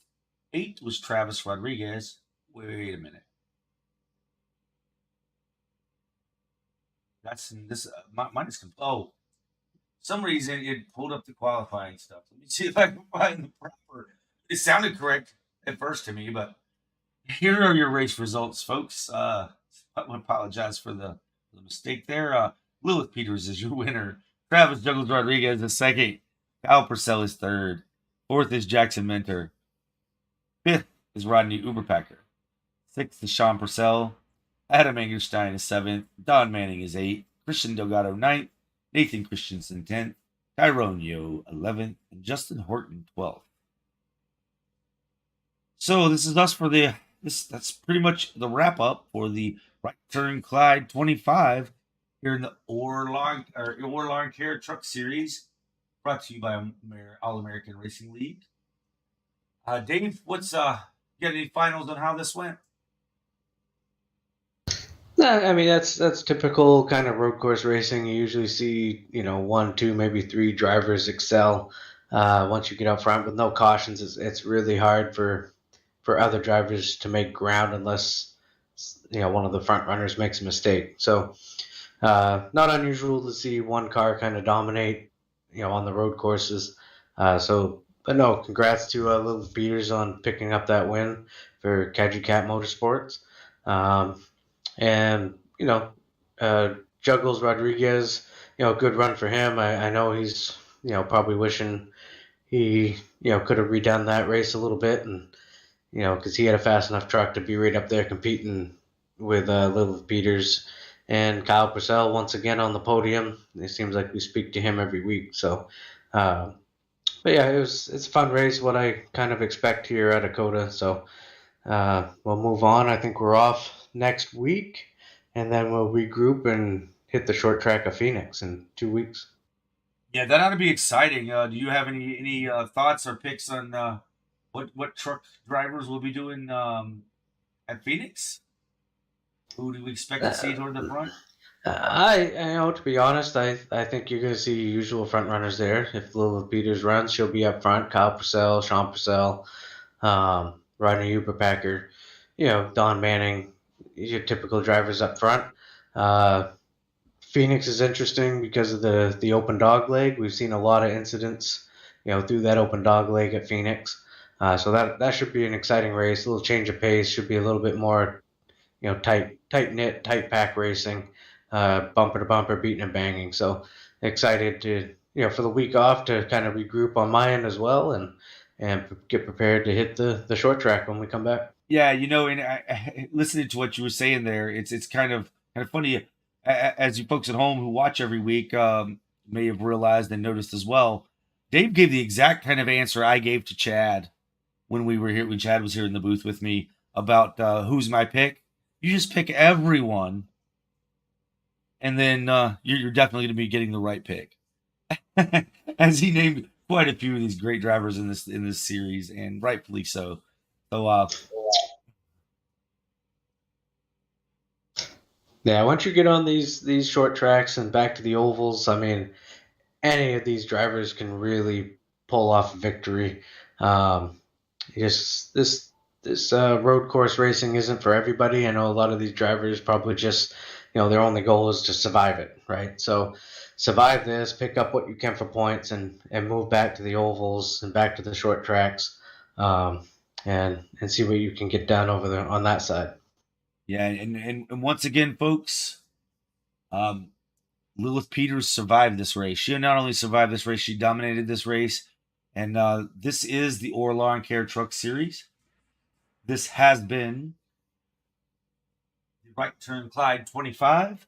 Eighth was Travis Rodriguez. Wait a minute. That's in this. Mine is. Oh, some reason it pulled up the qualifying stuff. Let me see if I can find the proper. It sounded correct at first to me, but here are your race results, folks. I apologize for the mistake there. Lilith Peters is your winner. Travis Juggles Rodriguez is second. Kyle Purcell is third. Fourth is Jackson Minter. Fifth is Rodney Uberpacker. Sixth is Sean Purcell. Adam Angerstein is seventh. Don Manning is eighth. Christian Delgado ninth. Nathan Christensen 10th. Tyrone Yo 11th. And Justin Horton 12th. So this is us for that's pretty much the wrap up for the Right Turn Clyde 25 here in the Lawncare Truck Series, brought to you by All American Racing League. Dave, you got any finals on how this went? I mean that's typical kind of road course racing. You usually see 1, 2, maybe 3 drivers excel once you get up front with no cautions. It's really hard for other drivers to make ground unless one of the front runners makes a mistake. So not unusual to see one car kind of dominate on the road courses. But no, congrats to Little Peters on picking up that win for Cadgy Cat Motorsports. And Juggles Rodriguez, good run for him. I know he's probably wishing he could have redone that race a little bit, and because he had a fast enough truck to be right up there competing with Little Peters and Kyle Purcell once again on the podium. It seems like we speak to him every week. So, but yeah, it's a fun race. What I kind of expect here at COTA. So we'll move on. I think we're off next week, and then we'll regroup and hit the short track of Phoenix in 2 weeks. Yeah, that ought to be exciting. Do you have any thoughts or picks on what truck drivers will be doing at Phoenix? Who do we expect to see toward the front? To be honest, I think you're going to see your usual front runners there. If Lilith Peters runs, she'll be up front. Kyle Purcell, Sean Purcell, Rodney Uberpacker, Don Manning, your typical drivers up front. Phoenix is interesting because of the open dog leg. We've seen a lot of incidents, through that open dog leg at Phoenix. So that should be an exciting race. A little change of pace. Should be a little bit more, tight knit, tight pack racing, bumper to bumper, beating and banging. So excited to for the week off to kind of regroup on my end as well and get prepared to hit the short track when we come back. Yeah, and listening to what you were saying there, it's kind of funny. As you folks at home who watch every week may have realized and noticed as well. Dave gave the exact kind of answer I gave to Chad when we were here, when Chad was here in the booth with me about who's my pick. You just pick everyone, and then you're definitely going to be getting the right pick. As he named quite a few of these great drivers in this series, and rightfully so. So yeah, once you get on these short tracks and back to the ovals, I mean, any of these drivers can really pull off a victory. Just this road course racing isn't for everybody. I know a lot of these drivers probably just, their only goal is to survive it, right? So survive this, pick up what you can for points, and move back to the ovals and back to the short tracks, and see what you can get done over there on that side. yeah, and once again, folks, Lilith Peters survived this race. She not only survived this race, she dominated this race. And this is the Lawncare Truck Series. This has been the Right Turn Clyde 25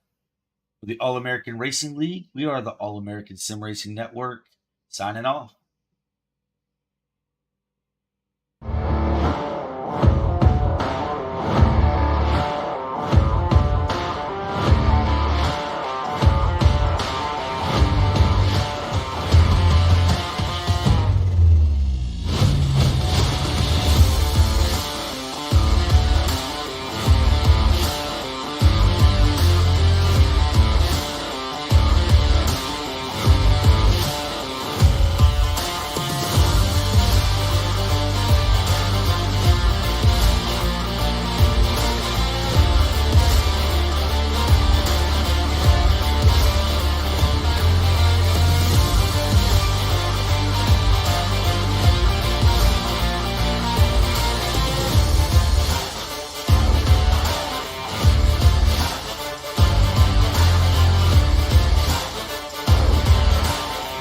for the All-American Racing League. We are the All-American Sim Racing Network. Signing off.